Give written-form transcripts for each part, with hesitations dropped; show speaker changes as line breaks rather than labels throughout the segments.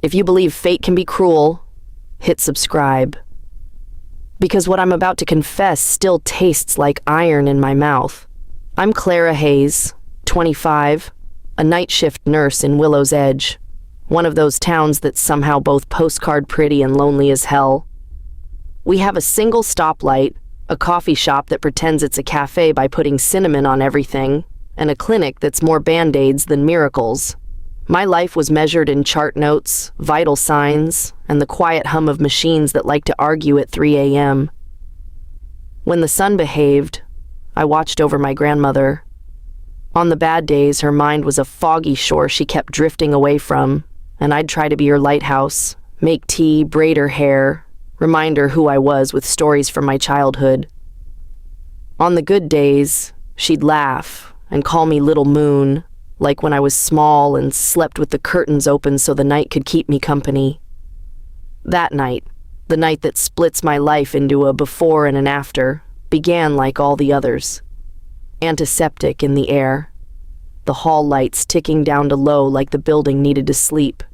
If you believe fate can be cruel, hit subscribe. Because what I'm about to confess still tastes like iron in my mouth. I'm Clara Hayes, 25, a night shift nurse in Willow's Edge, one of those towns that's somehow both postcard pretty and lonely as hell. We have a single stoplight, a coffee shop that pretends it's a cafe by putting cinnamon on everything, and a clinic that's more band-aids than miracles. My life was measured in chart notes, vital signs, and the quiet hum of machines that like to argue at 3 a.m. When the sun behaved, I watched over my grandmother. On the bad days, her mind was a foggy shore she kept drifting away from, and I'd try to be her lighthouse, make tea, braid her hair, remind her who I was with stories from my childhood. On the good days, she'd laugh and call me Little Moon, like when I was small and slept with the curtains open so the night could keep me company. That night, the night that splits my life into a before and an after, began like all the others. Antiseptic in the air. The hall lights ticking down to low like the building needed to sleep.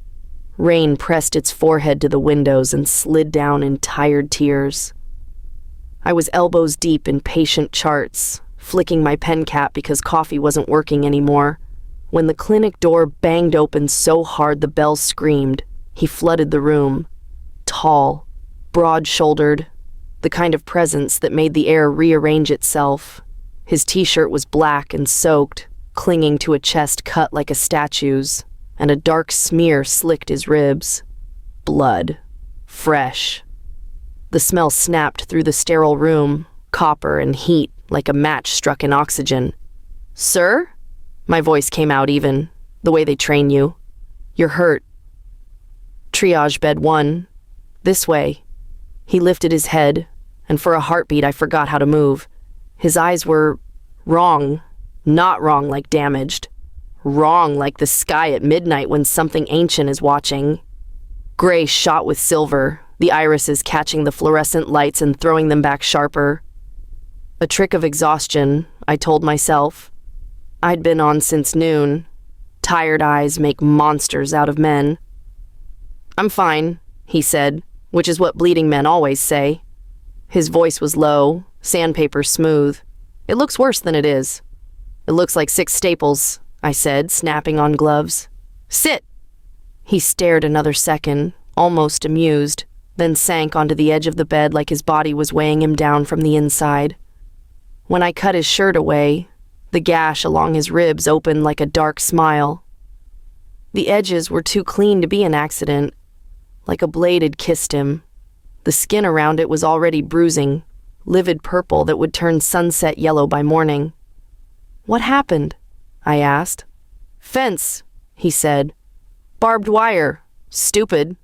Rain pressed its forehead to the windows and slid down in tired tears. I was elbows deep in patient charts, flicking my pen cap because coffee wasn't working anymore, when the clinic door banged open so hard the bell screamed. He flooded the room. Tall, broad-shouldered, the kind of presence that made the air rearrange itself. His t-shirt was black and soaked, clinging to a chest cut like a statue's, and a dark smear slicked his ribs. Blood. Fresh. The smell snapped through the sterile room, copper and heat like a match struck in oxygen. "Sir?" My voice came out even, the way they train you. "You're hurt." "Triage bed 1. This way." He lifted his head, and for a heartbeat I forgot how to move. His eyes were wrong, not wrong like damaged. Wrong like the sky at midnight when something ancient is watching. Gray shot with silver, the irises catching the fluorescent lights and throwing them back sharper. A trick of exhaustion, I told myself. I'd been on since noon. Tired eyes make monsters out of men. "I'm fine," he said, which is what bleeding men always say. His voice was low, sandpaper smooth. "It looks worse than it is." "It looks like 6 staples," I said, snapping on gloves. "Sit!" He stared another second, almost amused, then sank onto the edge of the bed like his body was weighing him down from the inside. When I cut his shirt away, the gash along his ribs opened like a dark smile. The edges were too clean to be an accident, like a blade had kissed him. The skin around it was already bruising, livid purple that would turn sunset yellow by morning. "What happened?" I asked. "Fence," he said. "Barbed wire. Stupid."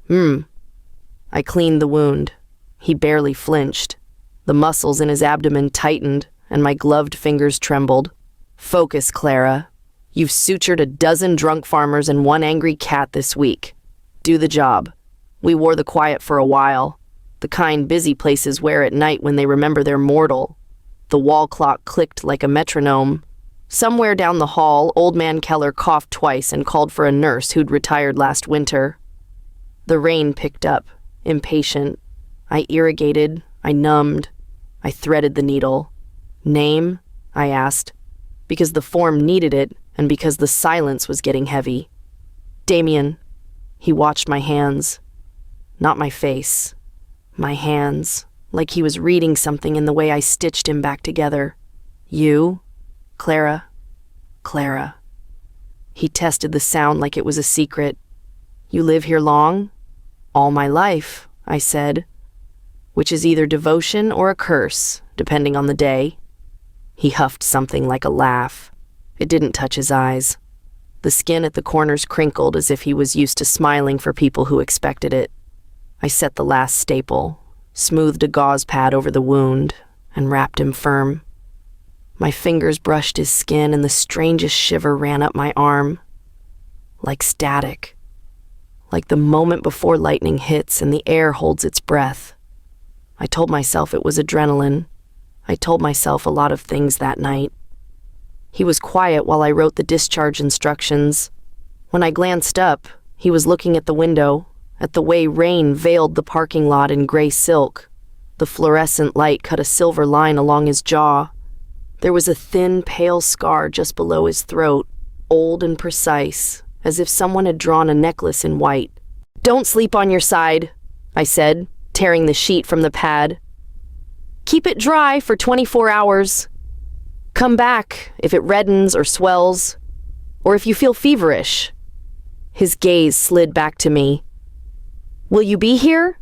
I cleaned the wound. He barely flinched. The muscles in his abdomen tightened, and my gloved fingers trembled. "Focus, Clara. You've sutured a dozen drunk farmers and 1 angry cat this week. Do the job." We wore the quiet for a while, the kind busy places wear at night when they remember they're mortal. The wall clock clicked like a metronome. Somewhere down the hall, Old Man Keller coughed twice and called for a nurse who'd retired last winter. The rain picked up, impatient. I irrigated, I numbed, I threaded the needle. "Name?" I asked, because the form needed it and because the silence was getting heavy. "Damien." He watched my hands. Not my face. My hands, like he was reading something in the way I stitched him back together. "You? Clara? Clara." He tested the sound like it was a secret. "You live here long?" "All my life," I said, which is either devotion or a curse, depending on the day. He huffed something like a laugh. It didn't touch his eyes. The skin at the corners crinkled as if he was used to smiling for people who expected it. I set the last staple, smoothed a gauze pad over the wound, and wrapped him firm. My fingers brushed his skin and the strangest shiver ran up my arm. Like static. Like the moment before lightning hits and the air holds its breath. I told myself it was adrenaline. I told myself a lot of things that night. He was quiet while I wrote the discharge instructions. When I glanced up, He was looking at the window, at the way rain veiled the parking lot in gray silk. The fluorescent light cut a silver line along his jaw. There was a thin, pale scar just below his throat, old and precise, as if someone had drawn a necklace in white. "Don't sleep on your side," I said, tearing the sheet from the pad. "Keep it dry for 24 hours. Come back if it reddens or swells, or if you feel feverish." His gaze slid back to me. "Will you be here?"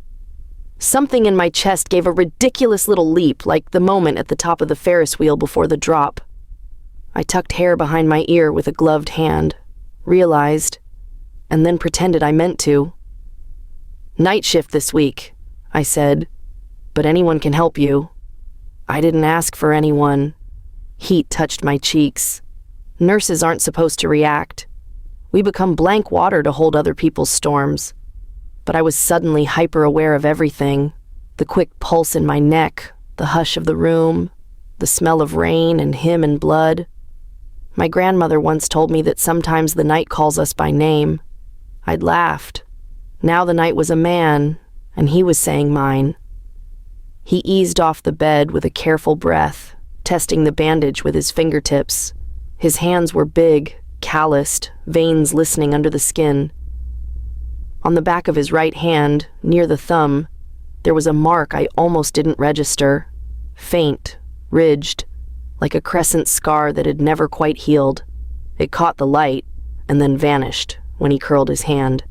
Something in my chest gave a ridiculous little leap, like the moment at the top of the Ferris wheel before the drop. I tucked hair behind my ear with a gloved hand, realized, and then pretended I meant to. "Night shift this week," I said, "but anyone can help you." I didn't ask for anyone. Heat touched my cheeks. Nurses aren't supposed to react. We become blank water to hold other people's storms. But I was suddenly hyper-aware of everything. The quick pulse in my neck, the hush of the room, the smell of rain and him and blood. My grandmother once told me that sometimes the night calls us by name. I'd laughed. Now the night was a man, and he was saying mine. He eased off the bed with a careful breath, testing the bandage with his fingertips. His hands were big, calloused, veins listening under the skin. On the back of his right hand, near the thumb, there was a mark I almost didn't register. Faint, ridged, like a crescent scar that had never quite healed. It caught the light, and then vanished when he curled his hand.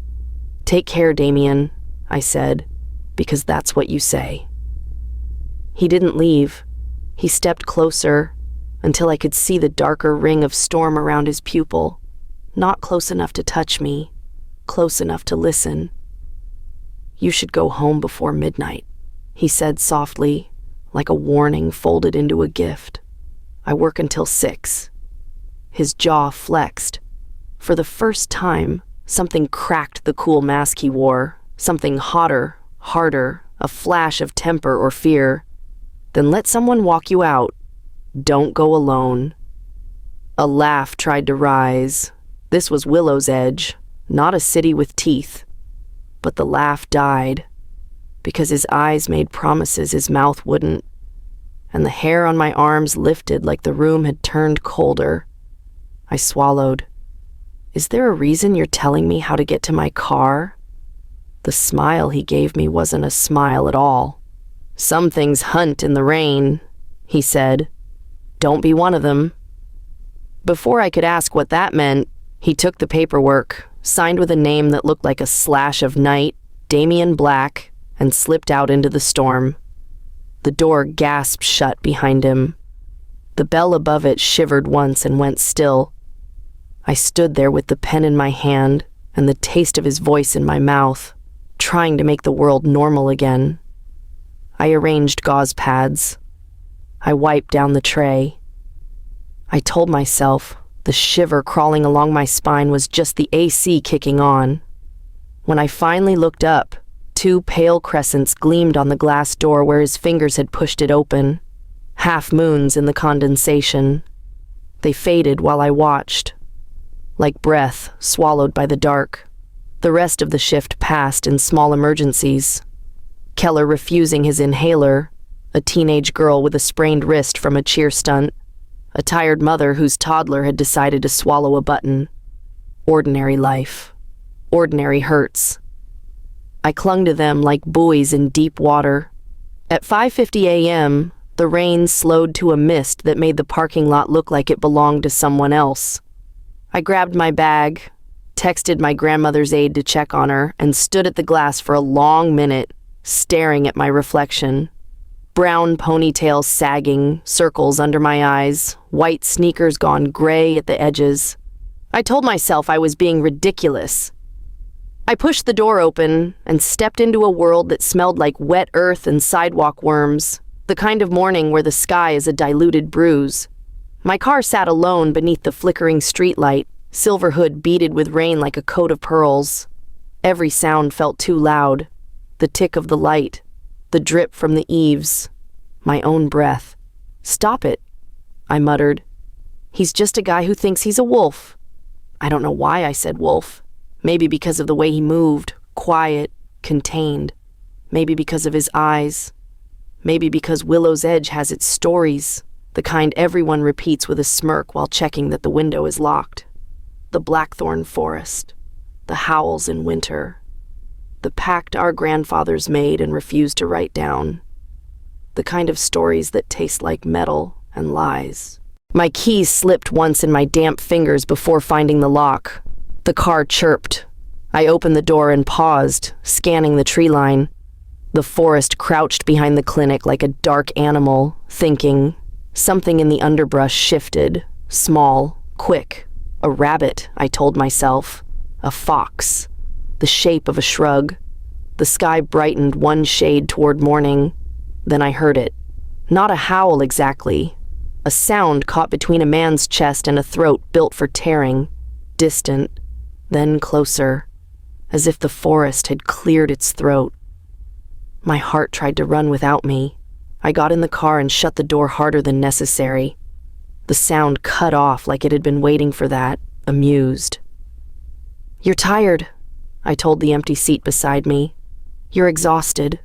"Take care, Damien," I said, "because that's what you say." He didn't leave. He stepped closer, until I could see the darker ring of storm around his pupil. Not close enough to touch me, close enough to listen. "You should go home before midnight," he said softly, like a warning folded into a gift. "I work until 6. His jaw flexed. For the first time, something cracked the cool mask he wore, something hotter, harder, a flash of temper or fear. "Then let someone walk you out. Don't go alone." A laugh tried to rise. This was Willow's Edge, not a city with teeth. But the laugh died, because his eyes made promises his mouth wouldn't, and the hair on my arms lifted like the room had turned colder. I swallowed. "Is there a reason you're telling me how to get to my car?" The smile he gave me wasn't a smile at all. "Some things hunt in the rain," he said. "Don't be one of them." Before I could ask what that meant, he took the paperwork, signed with a name that looked like a slash of night, Damien Black, and slipped out into the storm. The door gasped shut behind him. The bell above it shivered once and went still. I stood there with the pen in my hand and the taste of his voice in my mouth, trying to make the world normal again. I arranged gauze pads. I wiped down the tray. I told myself the shiver crawling along my spine was just the AC kicking on. When I finally looked up, 2 pale crescents gleamed on the glass door where his fingers had pushed it open, half moons in the condensation. They faded while I watched, like breath swallowed by the dark. The rest of the shift passed in small emergencies. Keller refusing his inhaler, a teenage girl with a sprained wrist from a cheer stunt, a tired mother whose toddler had decided to swallow a button. Ordinary life. Ordinary hurts. I clung to them like buoys in deep water. At 5:50 a.m., the rain slowed to a mist that made the parking lot look like it belonged to someone else. I grabbed my bag, texted my grandmother's aide to check on her, and stood at the glass for a long minute, staring at my reflection. Brown ponytail sagging, circles under my eyes, white sneakers gone gray at the edges. I told myself I was being ridiculous. I pushed the door open and stepped into a world that smelled like wet earth and sidewalk worms, the kind of morning where the sky is a diluted bruise. My car sat alone beneath the flickering streetlight, silver hood beaded with rain like a coat of pearls. Every sound felt too loud. The tick of the light, the drip from the eaves, my own breath. "Stop it," I muttered. "He's just a guy who thinks he's a wolf." I don't know why I said wolf. Maybe because of the way he moved, quiet, contained. Maybe because of his eyes. Maybe because Willow's Edge has its stories, the kind everyone repeats with a smirk while checking that the window is locked. The blackthorn forest, the howls in winter, the pact our grandfathers made and refused to write down, the kind of stories that taste like metal and lies. My keys slipped once in my damp fingers before finding the lock. The car chirped. I opened the door and paused, scanning the tree line. The forest crouched behind the clinic like a dark animal, thinking. Something in the underbrush shifted, small, quick. A rabbit, I told myself. A fox. The shape of a shrug. The sky brightened one shade toward morning. Then I heard it. Not a howl exactly. A sound caught between a man's chest and a throat built for tearing. Distant, then closer, as if the forest had cleared its throat. My heart tried to run without me. I got in the car and shut the door harder than necessary. The sound cut off like it had been waiting for that, amused. "You're tired," I told the empty seat beside me. "You're exhausted."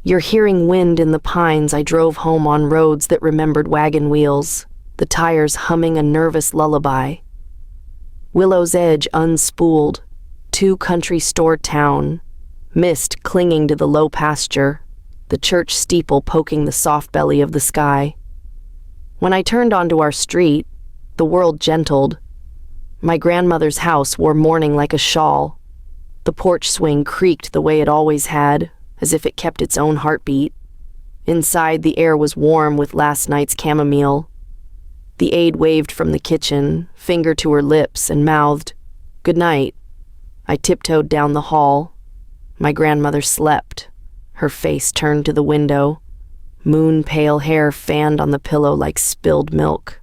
You're hearing wind in the pines. I drove home on roads that remembered wagon wheels, the tires humming a nervous lullaby. Willow's Edge unspooled, 2-country store town, mist clinging to the low pasture, the church steeple poking the soft belly of the sky. When I turned onto our street, the world gentled. My grandmother's house wore mourning like a shawl. The porch swing creaked the way it always had, as if it kept its own heartbeat. Inside, the air was warm with last night's chamomile. The aide waved from the kitchen, finger to her lips, and mouthed, "Good night." I tiptoed down the hall. My grandmother slept, her face turned to the window, moon-pale hair fanned on the pillow like spilled milk.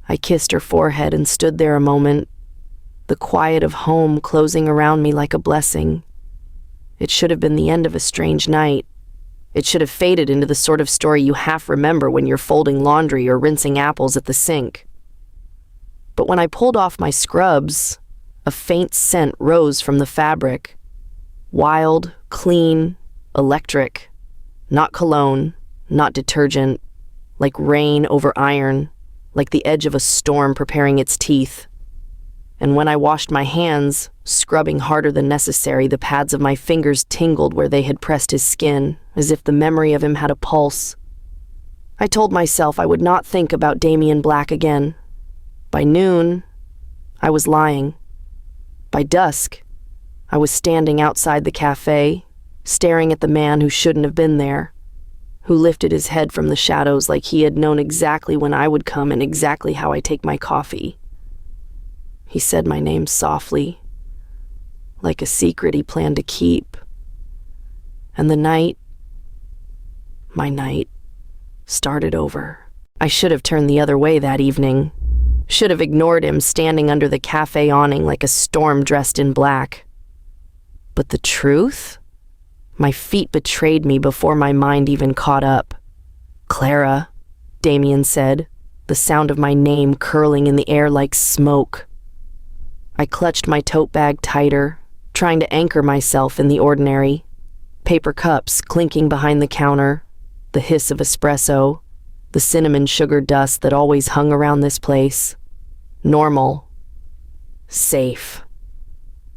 I kissed her forehead and stood there a moment, the quiet of home closing around me like a blessing. It should have been the end of a strange night. It should have faded into the sort of story you half remember when you're folding laundry or rinsing apples at the sink. But when I pulled off my scrubs, a faint scent rose from the fabric. Wild, clean, electric. Not cologne, not detergent. Like rain over iron, like the edge of a storm preparing its teeth. And when I washed my hands, scrubbing harder than necessary, the pads of my fingers tingled where they had pressed his skin, as if the memory of him had a pulse. I told myself I would not think about Damien Black again. By noon, I was lying. By dusk, I was standing outside the cafe, staring at the man who shouldn't have been there, who lifted his head from the shadows like he had known exactly when I would come and exactly how I take my coffee. He said my name softly, like a secret he planned to keep. And the night, my night, started over. I should have turned the other way that evening. Should have ignored him standing under the cafe awning like a storm dressed in black. But the truth? My feet betrayed me before my mind even caught up. "Clara," Damien said, the sound of my name curling in the air like smoke. I clutched my tote bag tighter, trying to anchor myself in the ordinary. Paper cups clinking behind the counter, the hiss of espresso, the cinnamon sugar dust that always hung around this place. Normal. Safe.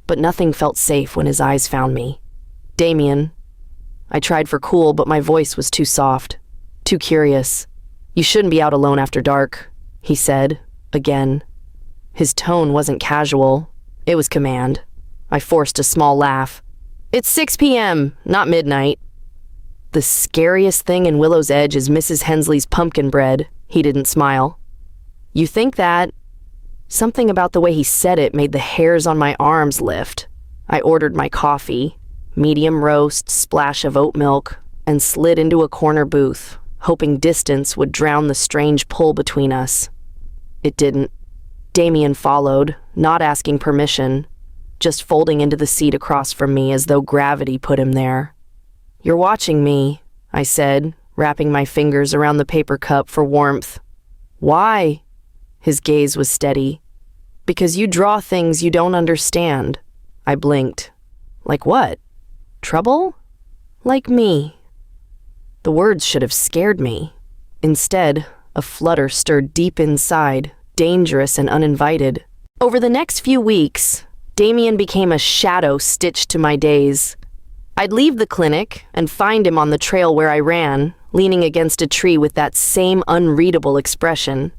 But nothing felt safe when his eyes found me. "Damien." I tried for cool, but my voice was too soft, too curious. "You shouldn't be out alone after dark," he said, again. His tone wasn't casual. It was command. I forced a small laugh. "It's 6 p.m., not midnight." "The scariest thing in Willow's Edge is Mrs. Hensley's pumpkin bread," he didn't smile. "You think that?" Something about the way he said it made the hairs on my arms lift. I ordered my coffee, medium roast, splash of oat milk, and slid into a corner booth, hoping distance would drown the strange pull between us. It didn't. Damien followed, not asking permission, just folding into the seat across from me as though gravity put him there. "You're watching me," I said, wrapping my fingers around the paper cup for warmth. "Why?" His gaze was steady. Because you draw things you don't understand. I blinked. Like what? Trouble? Like me. The words should have scared me. Instead, a flutter stirred deep inside, dangerous and uninvited. Over the next few weeks, Damien became a shadow stitched to my days. I'd leave the clinic and find him on the trail where I ran, leaning against a tree with that same unreadable expression.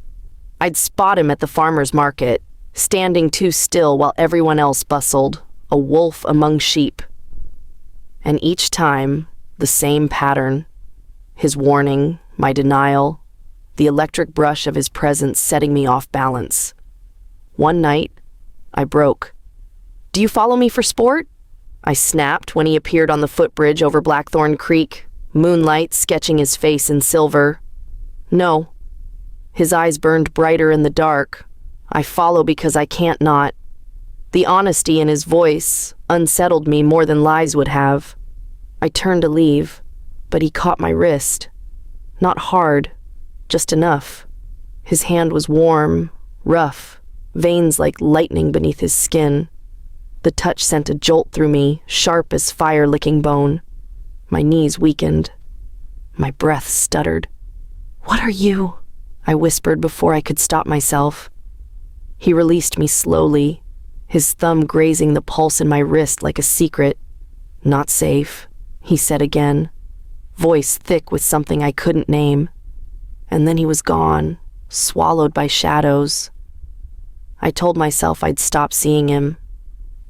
I'd spot him at the farmer's market, standing too still while everyone else bustled, a wolf among sheep. And each time, the same pattern. His warning, my denial, the electric brush of his presence setting me off balance. One night, I broke. "Do you follow me for sport?" I snapped when he appeared on the footbridge over Blackthorn Creek, moonlight sketching his face in silver. "No." His eyes burned brighter in the dark. "I follow because I can't not." The honesty in his voice unsettled me more than lies would have. I turned to leave, but he caught my wrist. Not hard, just enough. His hand was warm, rough, veins like lightning beneath his skin. The touch sent a jolt through me, sharp as fire-licking bone. My knees weakened. My breath stuttered. "What are you?" I whispered before I could stop myself. He released me slowly, his thumb grazing the pulse in my wrist like a secret. "Not safe," he said again, voice thick with something I couldn't name. And then he was gone, swallowed by shadows. I told myself I'd stop seeing him,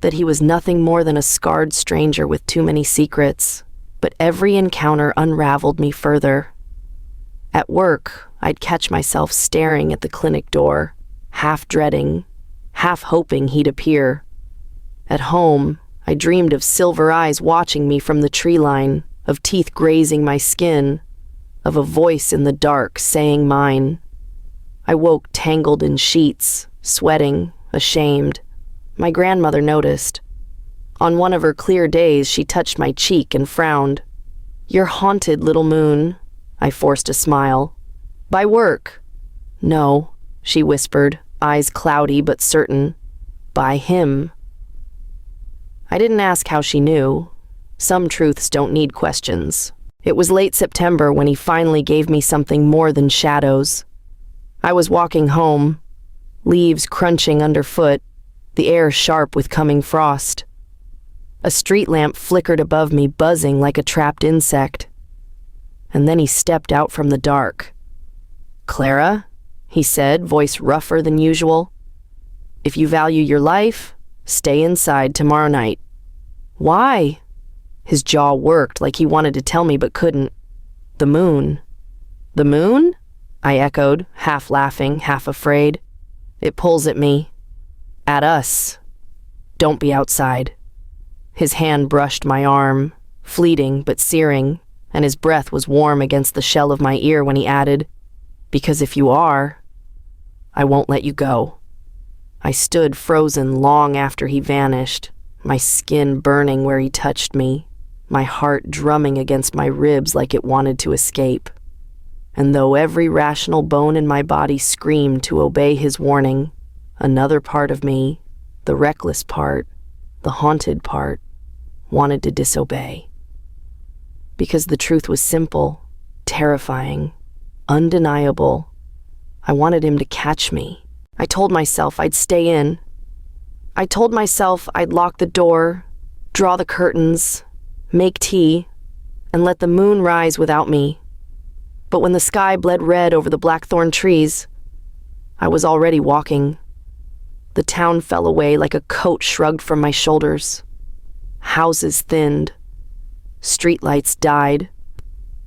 that he was nothing more than a scarred stranger with too many secrets, but every encounter unraveled me further. At work, I'd catch myself staring at the clinic door, half dreading, half hoping he'd appear. At home, I dreamed of silver eyes watching me from the tree line, of teeth grazing my skin, of a voice in the dark saying mine. I woke tangled in sheets, sweating, ashamed. My grandmother noticed. On one of her clear days, she touched my cheek and frowned. "You're haunted, little moon." I forced a smile. "By work." "No," she whispered, eyes cloudy but certain. "By him." I didn't ask how she knew. Some truths don't need questions. It was late September when he finally gave me something more than shadows. I was walking home, leaves crunching underfoot, the air sharp with coming frost. A street lamp flickered above me, buzzing like a trapped insect. And then he stepped out from the dark. "Clara," he said, voice rougher than usual. "If you value your life, stay inside tomorrow night." "Why?" His jaw worked like he wanted to tell me but couldn't. "The moon." "The moon?" I echoed, half laughing, half afraid. "It pulls at me. At us. Don't be outside." His hand brushed my arm, fleeting but searing, and his breath was warm against the shell of my ear when he added, "Because if you are, I won't let you go." I stood frozen long after he vanished, my skin burning where he touched me, my heart drumming against my ribs like it wanted to escape. And though every rational bone in my body screamed to obey his warning, another part of me, the reckless part, the haunted part, wanted to disobey. Because the truth was simple, terrifying, undeniable. I wanted him to catch me. I told myself I'd stay in. I told myself I'd lock the door, draw the curtains, make tea, and let the moon rise without me. But when the sky bled red over the blackthorn trees, I was already walking. The town fell away like a coat shrugged from my shoulders. Houses thinned. Streetlights died.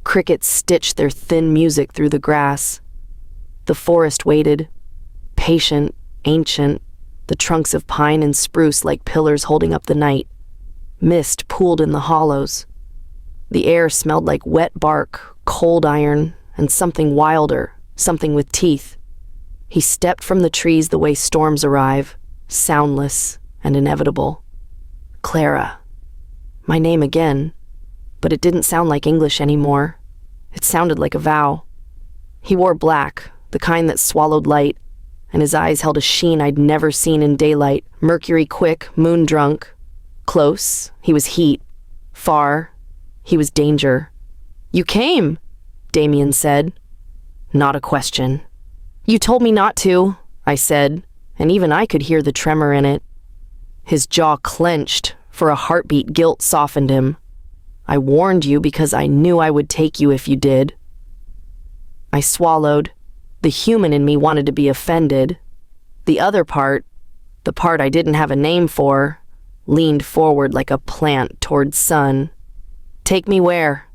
Crickets stitched their thin music through the grass. The forest waited, patient, ancient, the trunks of pine and spruce like pillars holding up the night. Mist pooled in the hollows. The air smelled like wet bark, cold iron, and something wilder, something with teeth. He stepped from the trees the way storms arrive, soundless and inevitable. Clara. My name again, but it didn't sound like English anymore. It sounded like a vow. He wore black, the kind that swallowed light, and his eyes held a sheen I'd never seen in daylight. Mercury quick, moon drunk. Close, he was heat. Far, he was danger. "You came," Damien said. Not a question. "You told me not to," I said, and even I could hear the tremor in it. His jaw clenched. For a heartbeat, guilt softened him. "I warned you because I knew I would take you if you did." I swallowed. The human in me wanted to be offended. The other part, the part I didn't have a name for, leaned forward like a plant toward sun. "Take me where?"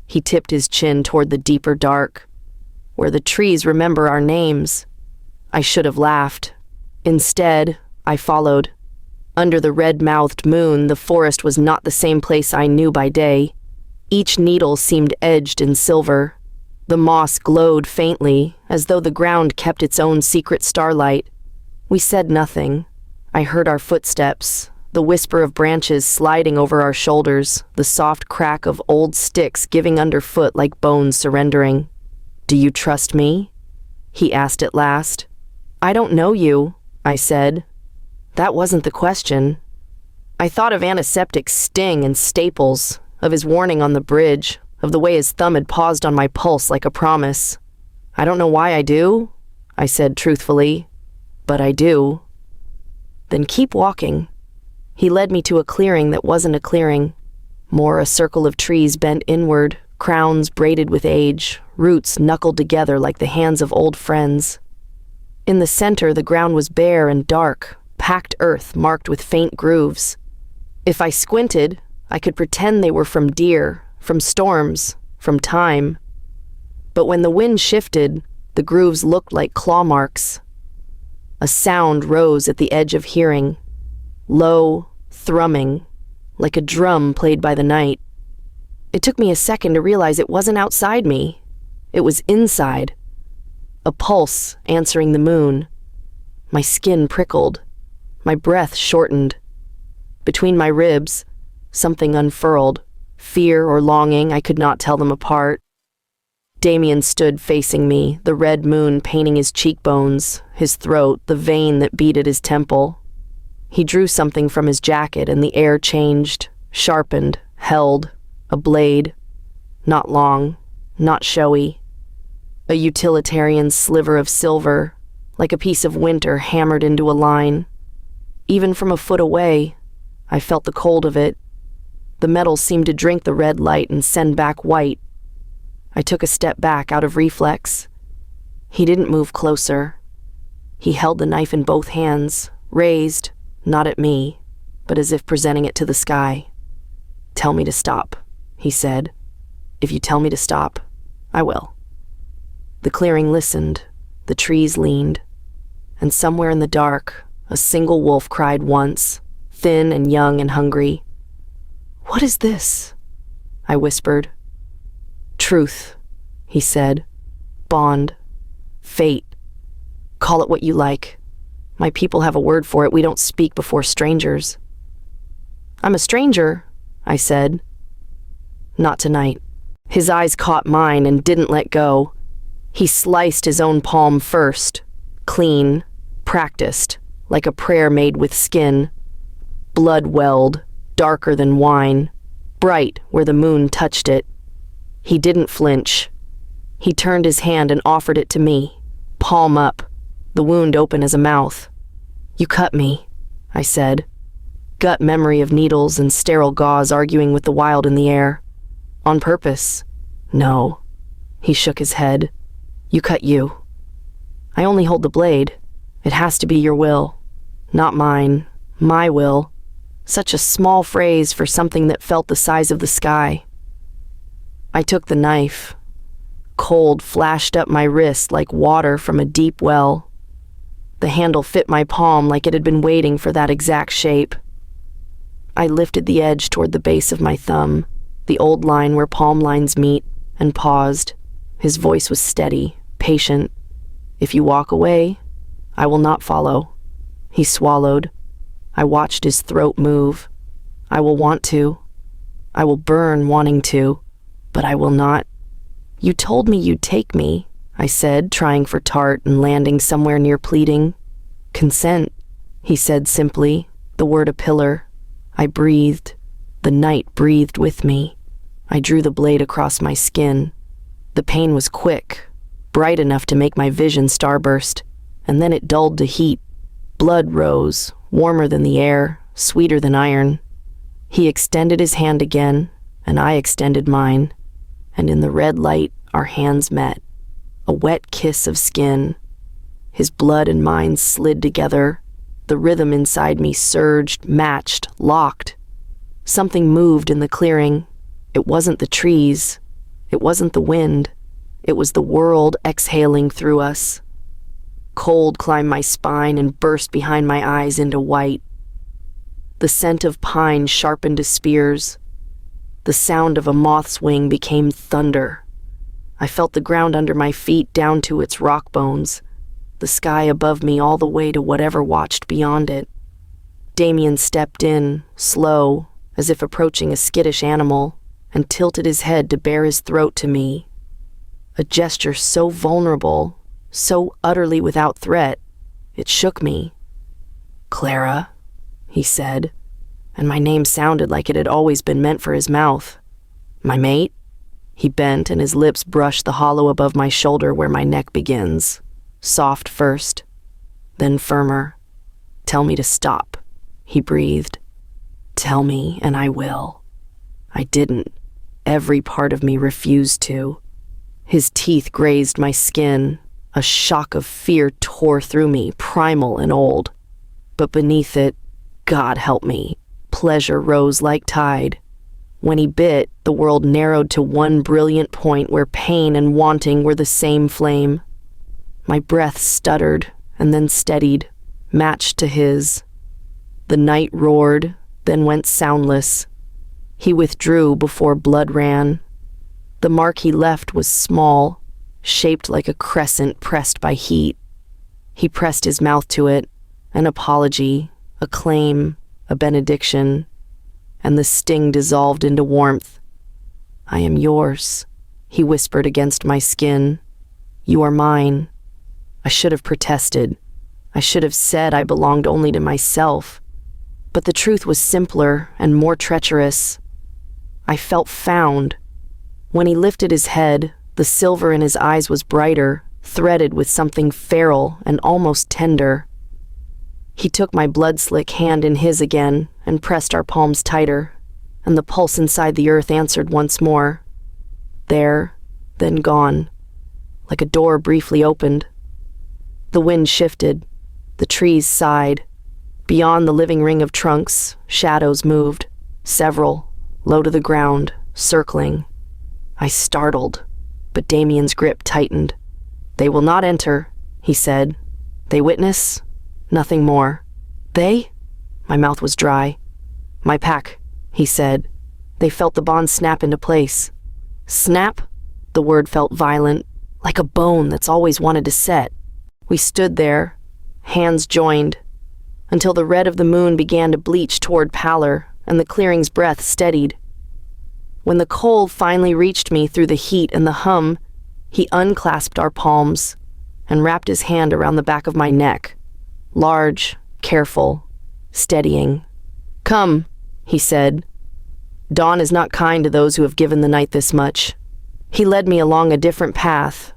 He tipped his chin toward the deeper dark, where the trees remember our names. I should have laughed. Instead, I followed. Under the red-mouthed moon, the forest was not the same place I knew by day. Each needle seemed edged in silver. The moss glowed faintly, as though the ground kept its own secret starlight. We said nothing. I heard our footsteps, the whisper of branches sliding over our shoulders, the soft crack of old sticks giving underfoot like bones surrendering. "Do you trust me?" he asked at last. "I don't know you," I said. That wasn't the question. I thought of antiseptic's sting and staples, of his warning on the bridge, of the way his thumb had paused on my pulse like a promise. "I don't know why I do," I said truthfully, "but I do." "Then keep walking." He led me to a clearing that wasn't a clearing, more a circle of trees bent inward, crowns braided with age, roots knuckled together like the hands of old friends. In the center, the ground was bare and dark, packed earth marked with faint grooves. If I squinted, I could pretend they were from deer, from storms, from time. But when the wind shifted, the grooves looked like claw marks. A sound rose at the edge of hearing, low, thrumming, like a drum played by the night. It took me a second to realize it wasn't outside me. It was inside. A pulse answering the moon. My skin prickled. My breath shortened. Between my ribs, something unfurled. Fear or longing, I could not tell them apart. Damien stood facing me, the red moon painting his cheekbones, his throat, the vein that beat at his temple. He drew something from his jacket and the air changed, sharpened, held, a blade. Not long, not showy. A utilitarian sliver of silver, like a piece of winter hammered into a line. Even from a foot away, I felt the cold of it. The metal seemed to drink the red light and send back white. I took a step back out of reflex. He didn't move closer. He held the knife in both hands, raised, not at me, but as if presenting it to the sky. "Tell me to stop," he said. "If you tell me to stop, I will." The clearing listened, the trees leaned, and somewhere in the dark, a single wolf cried once, thin and young and hungry. "What is this?" I whispered. "Truth," he said. "Bond. Fate. Call it what you like. My people have a word for it. We don't speak before strangers." "I'm a stranger," I said. "Not tonight." His eyes caught mine and didn't let go. He sliced his own palm first, clean, practiced, like a prayer made with skin. Blood welled, darker than wine, bright where the moon touched it. He didn't flinch. He turned his hand and offered it to me, palm up, the wound open as a mouth. "You cut me," I said. Gut memory of needles and sterile gauze arguing with the wild in the air. "On purpose?" "No." He shook his head. "You cut you. I only hold the blade. It has to be your will. Not mine. My will." Such a small phrase for something that felt the size of the sky. I took the knife. Cold flashed up my wrist like water from a deep well. The handle fit my palm like it had been waiting for that exact shape. I lifted the edge toward the base of my thumb, the old line where palm lines meet, and paused. His voice was steady, patient. "If you walk away, I will not follow." He swallowed. I watched his throat move. "I will want to. I will burn wanting to, but I will not." "You told me you'd take me," I said, trying for tart and landing somewhere near pleading. Consent, he said simply, the word a pillar. I breathed. The night breathed with me. I drew the blade across my skin. The pain was quick, bright enough to make my vision starburst, and then it dulled to heat. Blood rose, warmer than the air, sweeter than iron. He extended his hand again, and I extended mine, and in the red light our hands met, a wet kiss of skin. His blood and mine slid together. The rhythm inside me surged, matched, locked. Something moved in the clearing. It wasn't the trees. It wasn't the wind. It was the world exhaling through us. Cold climbed my spine and burst behind my eyes into white. The scent of pine sharpened to spears. The sound of a moth's wing became thunder. I felt the ground under my feet down to its rock bones, the sky above me all the way to whatever watched beyond it. Damien stepped in, slow, as if approaching a skittish animal, and tilted his head to bare his throat to me. A gesture so vulnerable, so utterly without threat, it shook me. "Clara," he said, and my name sounded like it had always been meant for his mouth. "My mate?" He bent and his lips brushed the hollow above my shoulder where my neck begins. Soft first, then firmer. "Tell me to stop," he breathed. "Tell me, and I will." I didn't. Every part of me refused to. His teeth grazed my skin. A shock of fear tore through me, primal and old. But beneath it, God help me, pleasure rose like tide. When he bit, the world narrowed to one brilliant point where pain and wanting were the same flame. My breath stuttered and then steadied, matched to his. The night roared, then went soundless. He withdrew before blood ran. The mark he left was small, shaped like a crescent pressed by heat. He pressed his mouth to it, an apology, a claim, a benediction, and the sting dissolved into warmth. "I am yours," he whispered against my skin. "You are mine." I should have protested. I should have said I belonged only to myself. But the truth was simpler and more treacherous. I felt found. When he lifted his head, the silver in his eyes was brighter, threaded with something feral and almost tender. He took my blood-slick hand in his again and pressed our palms tighter, and the pulse inside the earth answered once more. There, then gone, like a door briefly opened. The wind shifted. The trees sighed. Beyond the living ring of trunks, shadows moved, several, low to the ground, circling. I startled, but Damien's grip tightened. "They will not enter," he said. "They witness, nothing more." "They?" My mouth was dry. "My pack," he said. They felt the bond snap into place. Snap? The word felt violent, like a bone that's always wanted to set. We stood there, hands joined, until the red of the moon began to bleach toward pallor and the clearing's breath steadied. When the cold finally reached me through the heat and the hum, he unclasped our palms and wrapped his hand around the back of my neck, large, careful, steadying. "Come," he said. "Dawn is not kind to those who have given the night this much." He led me along a different path,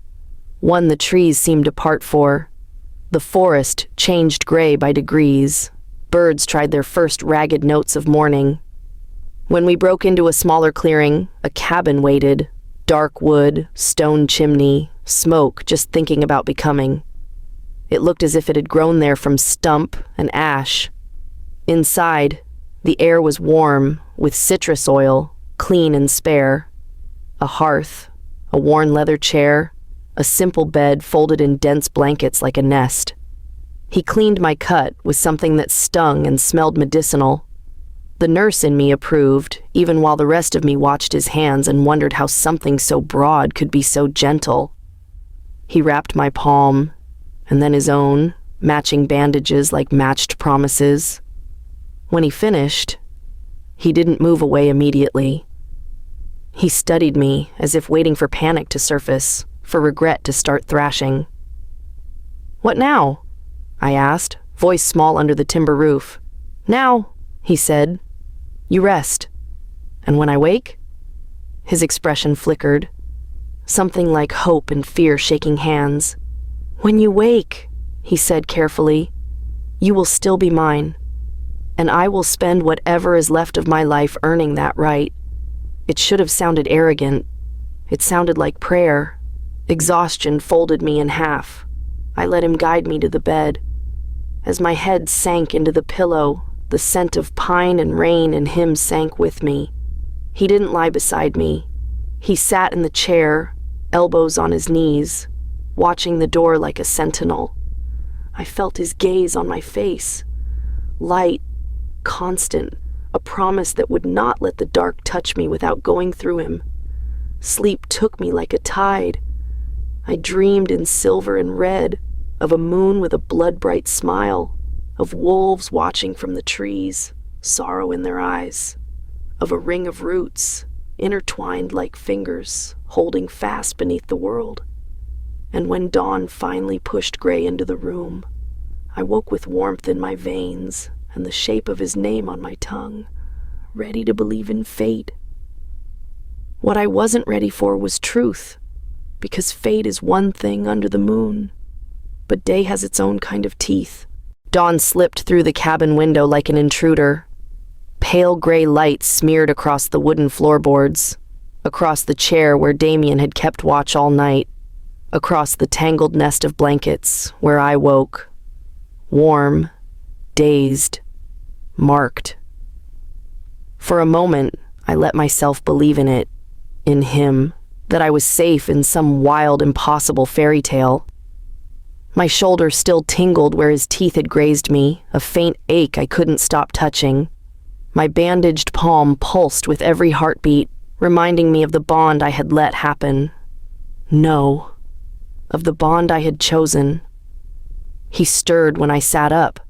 one the trees seemed to part for. The forest changed gray by degrees. Birds tried their first ragged notes of morning. When we broke into a smaller clearing, a cabin waited. Dark wood, stone chimney, smoke just thinking about becoming. It looked as if it had grown there from stump and ash. Inside, the air was warm, with citrus oil, clean and spare. A hearth, a worn leather chair, a simple bed folded in dense blankets like a nest. He cleaned my cut with something that stung and smelled medicinal. The nurse in me approved, even while the rest of me watched his hands and wondered how something so broad could be so gentle. He wrapped my palm, and then his own, matching bandages like matched promises. When he finished, he didn't move away immediately. He studied me as if waiting for panic to surface, for regret to start thrashing. "What now?" I asked, voice small under the timber roof. "Now," he said, "you rest. And when I wake?" His expression flickered, something like hope and fear shaking hands. "When you wake," he said carefully, "you will still be mine, and I will spend whatever is left of my life earning that right." It should have sounded arrogant. It sounded like prayer. Exhaustion folded me in half. I let him guide me to the bed. As my head sank into the pillow, the scent of pine and rain in him sank with me. He didn't lie beside me. He sat in the chair, elbows on his knees, watching the door like a sentinel. I felt his gaze on my face. Light, constant, a promise that would not let the dark touch me without going through him. Sleep took me like a tide. I dreamed in silver and red, of a moon with a blood-bright smile, of wolves watching from the trees, sorrow in their eyes, of a ring of roots, intertwined like fingers, holding fast beneath the world. And when dawn finally pushed gray into the room, I woke with warmth in my veins and the shape of his name on my tongue, ready to believe in fate. What I wasn't ready for was truth, because fate is one thing under the moon, but day has its own kind of teeth. Dawn slipped through the cabin window like an intruder. Pale gray light smeared across the wooden floorboards, across the chair where Damien had kept watch all night, across the tangled nest of blankets where I woke, warm, dazed, marked. For a moment, I let myself believe in it, in him, that I was safe in some wild, impossible fairy tale. My shoulder still tingled where his teeth had grazed me, a faint ache I couldn't stop touching. My bandaged palm pulsed with every heartbeat, reminding me of the bond I had let happen. No, of the bond I had chosen. He stirred when I sat up,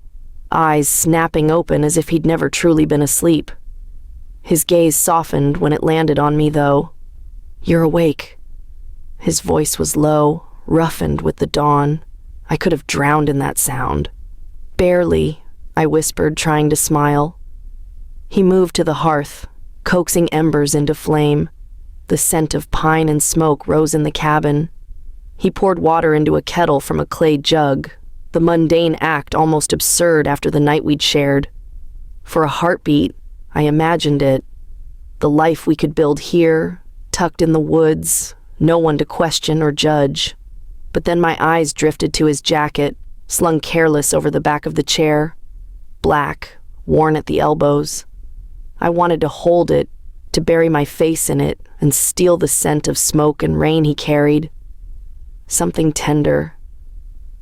eyes snapping open as if he'd never truly been asleep. His gaze softened when it landed on me, though. "You're awake." His voice was low, roughened with the dawn. I could have drowned in that sound. "Barely," I whispered, trying to smile. He moved to the hearth, coaxing embers into flame. The scent of pine and smoke rose in the cabin. He poured water into a kettle from a clay jug, the mundane act almost absurd after the night we'd shared. For a heartbeat, I imagined it. The life we could build here, tucked in the woods, no one to question or judge. But then my eyes drifted to his jacket, slung careless over the back of the chair. Black, worn at the elbows. I wanted to hold it, to bury my face in it, and steal the scent of smoke and rain he carried. Something tender,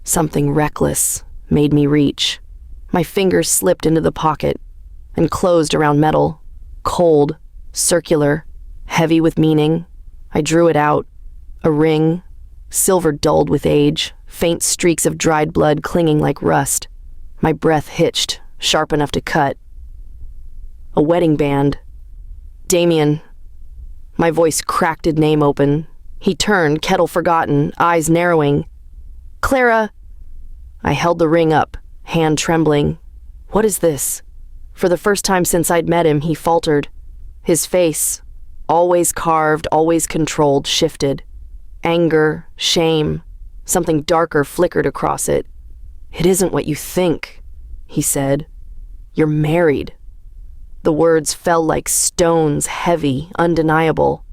something reckless, made me reach. My fingers slipped into the pocket and closed around metal, cold, circular, heavy with meaning. I drew it out, a ring, silver dulled with age, faint streaks of dried blood clinging like rust. My breath hitched, sharp enough to cut. A wedding band. "Damien." My voice cracked his name open. He turned, kettle forgotten, eyes narrowing. "Clara." I held the ring up, hand trembling. "What is this?" For the first time since I'd met him, he faltered. His face, always carved, always controlled, shifted. Anger, shame, something darker flickered across it. "It isn't what you think," he said. "You're married." The words fell like stones, heavy, undeniable.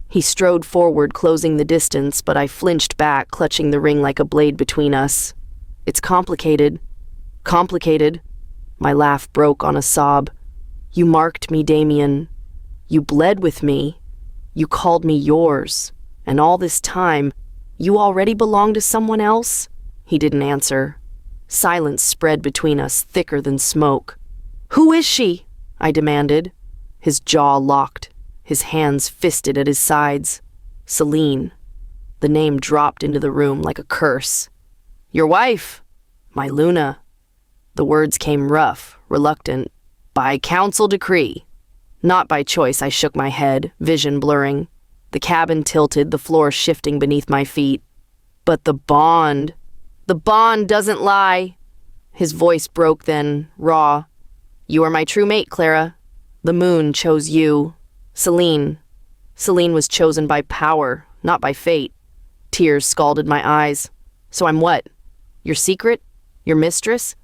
He strode forward, closing the distance, but I flinched back, clutching the ring like a blade between us. "It's complicated. Complicated." My laugh broke on a sob. "You marked me, Damien. You bled with me. You called me yours. And all this time, you already belonged to someone else?" He didn't answer. Silence spread between us, thicker than smoke. "Who is she?" I demanded. His jaw locked, his hands fisted at his sides. "Celine." The name dropped into the room like a curse. "Your wife." "My Luna." The words came rough, reluctant. "By council decree." Not by choice, I shook my head, vision blurring. The cabin tilted, the floor shifting beneath my feet. But the bond doesn't lie. His voice broke then, raw. You are my true mate, Clara. The moon chose you. Celine was chosen by power, not by fate. Tears scalded my eyes. So I'm what? Your secret? Your mistress?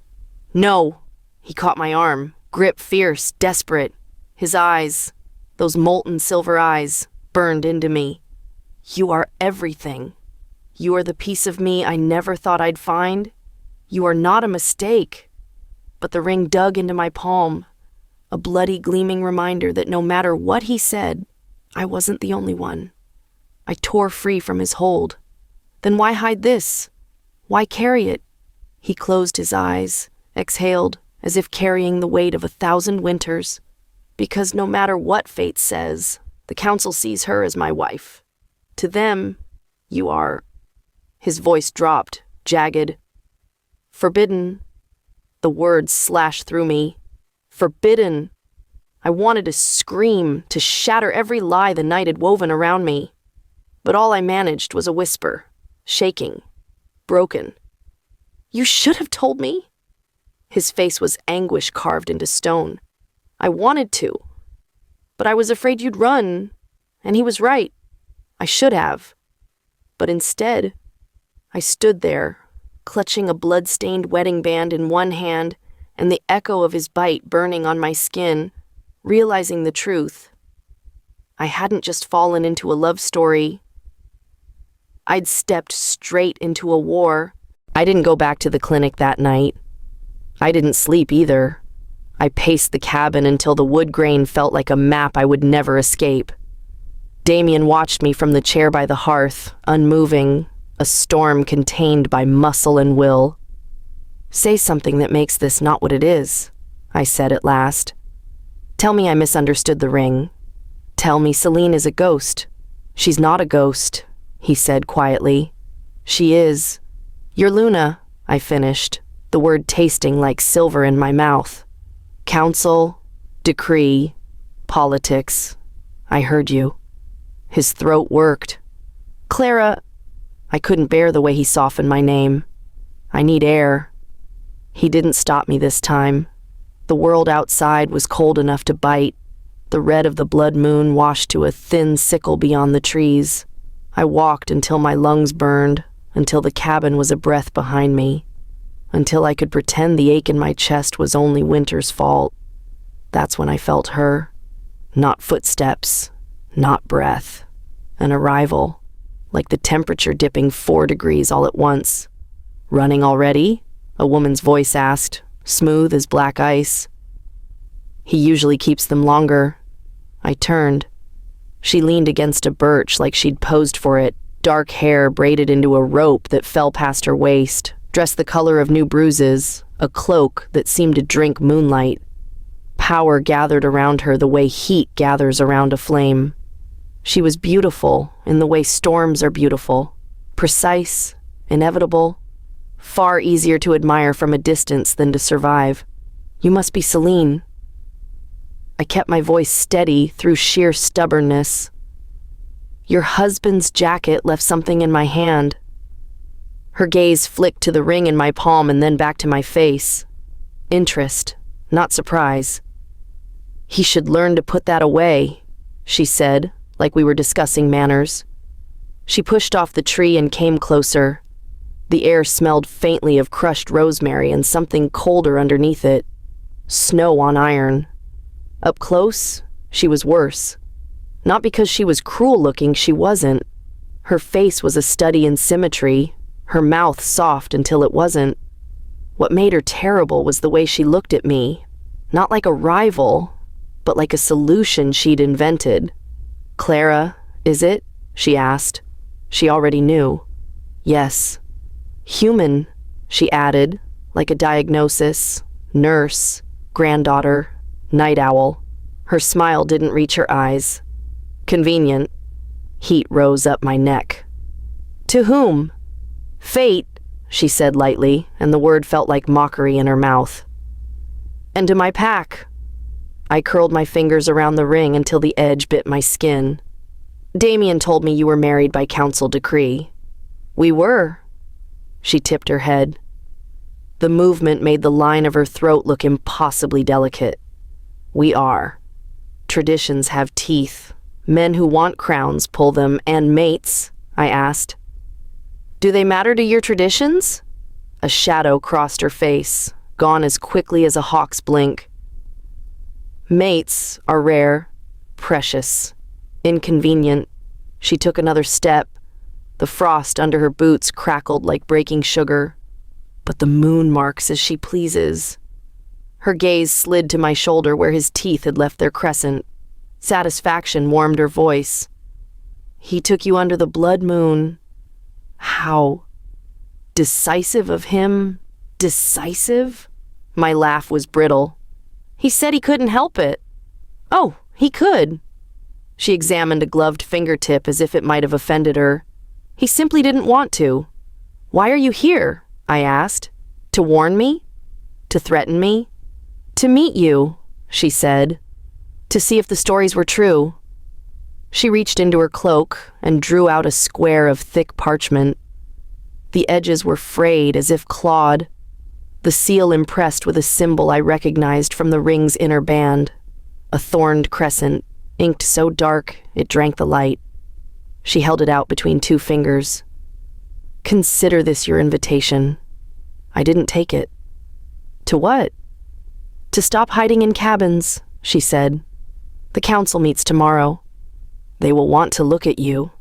No. He caught my arm, grip fierce, desperate. His eyes, those molten silver eyes, burned into me. You are everything. You are the piece of me I never thought I'd find. You are not a mistake. But the ring dug into my palm, a bloody, gleaming reminder that no matter what he said, I wasn't the only one. I tore free from his hold. Then why hide this? Why carry it? He closed his eyes, exhaled, as if carrying the weight of 1,000 winters. Because no matter what fate says, the council sees her as my wife. To them, you are... His voice dropped, jagged. Forbidden. The words slashed through me. Forbidden. I wanted to scream, to shatter every lie the night had woven around me. But all I managed was a whisper, shaking, broken. You should have told me. His face was anguish carved into stone. I wanted to, but I was afraid you'd run, and he was right. I should have. But instead, I stood there, clutching a blood-stained wedding band in one hand and the echo of his bite burning on my skin, realizing the truth. I hadn't just fallen into a love story. I'd stepped straight into a war. I didn't go back to the clinic that night. I didn't sleep either. I paced the cabin until the wood grain felt like a map I would never escape. Damien watched me from the chair by the hearth, unmoving, a storm contained by muscle and will. Say something that makes this not what it is, I said at last. Tell me I misunderstood the ring. Tell me Celine is a ghost. She's not a ghost, he said quietly. She is. You're Luna, I finished, the word tasting like silver in my mouth. Council, decree, politics. I heard you. His throat worked. Clara, I couldn't bear the way he softened my name. I need air. He didn't stop me this time. The world outside was cold enough to bite. The red of the blood moon washed to a thin sickle beyond the trees. I walked until my lungs burned, until the cabin was a breath behind me, until I could pretend the ache in my chest was only winter's fault. That's when I felt her. Not footsteps, not breath. An arrival, like the temperature dipping 4 degrees all at once. Running already? A woman's voice asked, smooth as black ice. He usually keeps them longer. I turned. She leaned against a birch like she'd posed for it, dark hair braided into a rope that fell past her waist, dressed the color of new bruises, a cloak that seemed to drink moonlight. Power gathered around her the way heat gathers around a flame. She was beautiful in the way storms are beautiful, precise, inevitable, far easier to admire from a distance than to survive. You must be Celine. I kept my voice steady through sheer stubbornness. Your husband's jacket left something in my hand. Her gaze flicked to the ring in my palm and then back to my face. Interest, not surprise. He should learn to put that away, she said, like we were discussing manners. She pushed off the tree and came closer. The air smelled faintly of crushed rosemary and something colder underneath it. Snow on iron. Up close, she was worse. Not because she was cruel-looking, she wasn't. Her face was a study in symmetry, her mouth soft until it wasn't. What made her terrible was the way she looked at me, not like a rival, but like a solution she'd invented. Clara, is it? She asked. She already knew. Yes. Human, she added, like a diagnosis, nurse, granddaughter, night owl. Her smile didn't reach her eyes. Convenient. Heat rose up my neck. To whom? Fate, she said lightly, and the word felt like mockery in her mouth. And to my pack. I curled my fingers around the ring until the edge bit my skin. Damien told me you were married by council decree. We were. She tipped her head. The movement made the line of her throat look impossibly delicate. We are. Traditions have teeth. Men who want crowns pull them, and mates, I asked. Do they matter to your traditions? A shadow crossed her face, gone as quickly as a hawk's blink. Mates are rare, precious, inconvenient. She took another step. The frost under her boots crackled like breaking sugar. But the moon marks as she pleases. Her gaze slid to my shoulder where his teeth had left their crescent. Satisfaction warmed her voice. He took you under the blood moon. How? Decisive of him? Decisive? My laugh was brittle. He said he couldn't help it. Oh, he could. She examined a gloved fingertip as if it might have offended her. He simply didn't want to. Why are you here? I asked. To warn me? To threaten me? To meet you, she said. To see if the stories were true. She reached into her cloak and drew out a square of thick parchment. The edges were frayed as if clawed, the seal impressed with a symbol I recognized from the ring's inner band, a thorned crescent, inked so dark it drank the light. She held it out between two fingers. Consider this your invitation. I didn't take it. To what? To stop hiding in cabins, she said. The council meets tomorrow. They will want to look at you,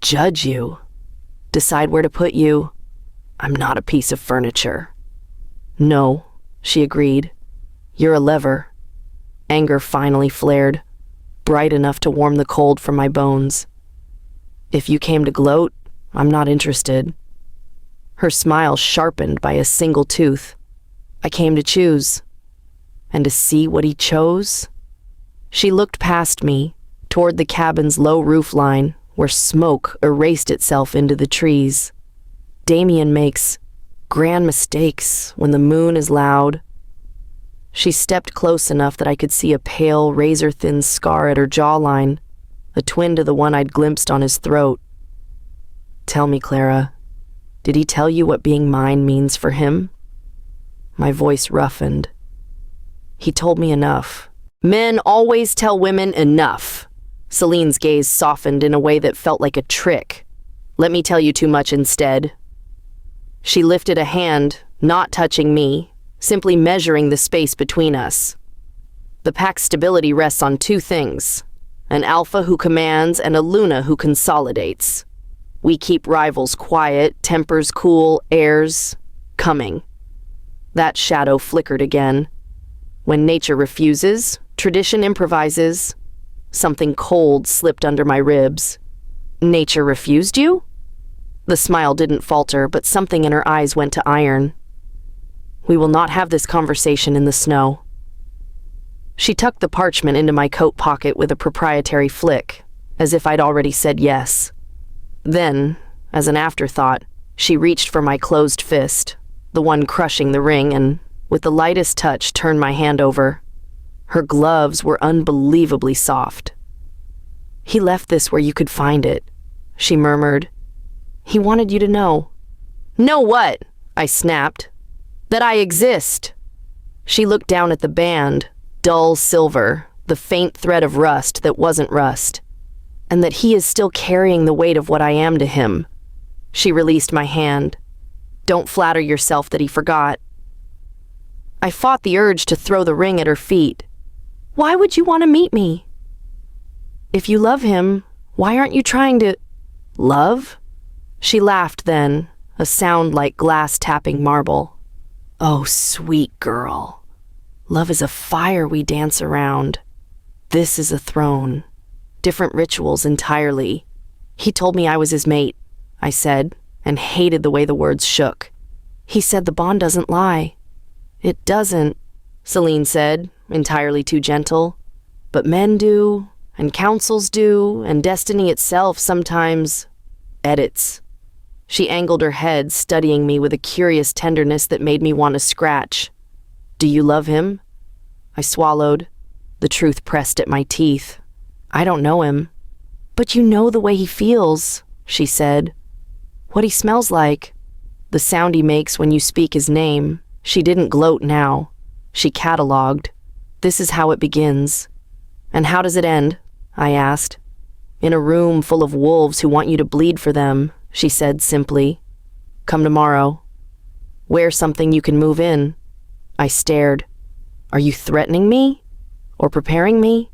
judge you, decide where to put you. I'm not a piece of furniture. No, she agreed. You're a lever. Anger finally flared, bright enough to warm the cold from my bones. If you came to gloat, I'm not interested. Her smile sharpened by a single tooth. I came to choose. And to see what he chose? She looked past me, toward the cabin's low roofline, where smoke erased itself into the trees. Damien makes grand mistakes when the moon is loud. She stepped close enough that I could see a pale, razor-thin scar at her jawline, a twin to the one I'd glimpsed on his throat. Tell me, Clara, did he tell you what being mine means for him? My voice roughened. He told me enough. Men always tell women enough. Celine's gaze softened in a way that felt like a trick. Let me tell you too much instead. She lifted a hand, not touching me, simply measuring the space between us. The pack's stability rests on two things, an alpha who commands and a Luna who consolidates. We keep rivals quiet, tempers cool, airs coming. That shadow flickered again. When nature refuses, tradition improvises. Something cold slipped under my ribs. Nature refused you? The smile didn't falter, but something in her eyes went to iron. We will not have this conversation in the snow. She tucked the parchment into my coat pocket with a proprietary flick, as if I'd already said yes. Then, as an afterthought, she reached for my closed fist, the one crushing the ring, and, with the lightest touch, turned my hand over. Her gloves were unbelievably soft. He left this where you could find it, she murmured. He wanted you to know. Know what? I snapped. That I exist. She looked down at the band, dull silver, the faint thread of rust that wasn't rust, and that he is still carrying the weight of what I am to him. She released my hand. Don't flatter yourself that he forgot. I fought the urge to throw the ring at her feet. Why would you want to meet me? If you love him, why aren't you trying to... Love? She laughed then, a sound like glass tapping marble. Oh, sweet girl. Love is a fire we dance around. This is a throne. Different rituals entirely. He told me I was his mate, I said, and hated the way the words shook. He said the bond doesn't lie. It doesn't, Celine said, entirely too gentle. But men do, and councils do, and destiny itself sometimes edits. She angled her head, studying me with a curious tenderness that made me want to scratch. Do you love him? I swallowed. The truth pressed at my teeth. I don't know him. But you know the way he feels, she said. What he smells like. The sound he makes when you speak his name. She didn't gloat now. She catalogued. This is how it begins. And how does it end? I asked. In a room full of wolves who want you to bleed for them, she said simply. Come tomorrow. Wear something you can move in. I stared. Are you threatening me? Or preparing me?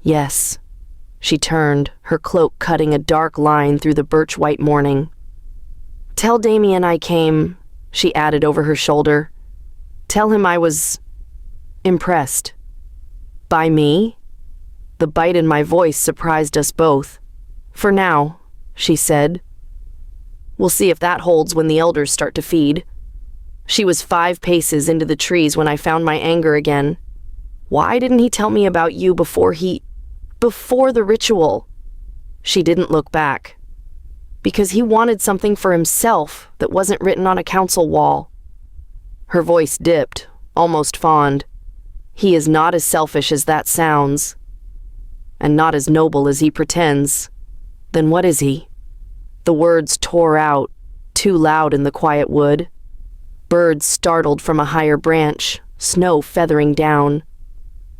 Yes. She turned, her cloak cutting a dark line through the birch-white morning. Tell Damien I came, she added over her shoulder. Tell him I was impressed. By me? The bite in my voice surprised us both. For now, she said. We'll see if that holds when the elders start to feed. She was 5 paces into the trees when I found my anger again. Why didn't he tell me about you before the ritual? She didn't look back. Because he wanted something for himself that wasn't written on a council wall. Her voice dipped, almost fond. He is not as selfish as that sounds. And not as noble as he pretends. Then what is he? The words tore out, too loud in the quiet wood. Birds startled from a higher branch, snow feathering down.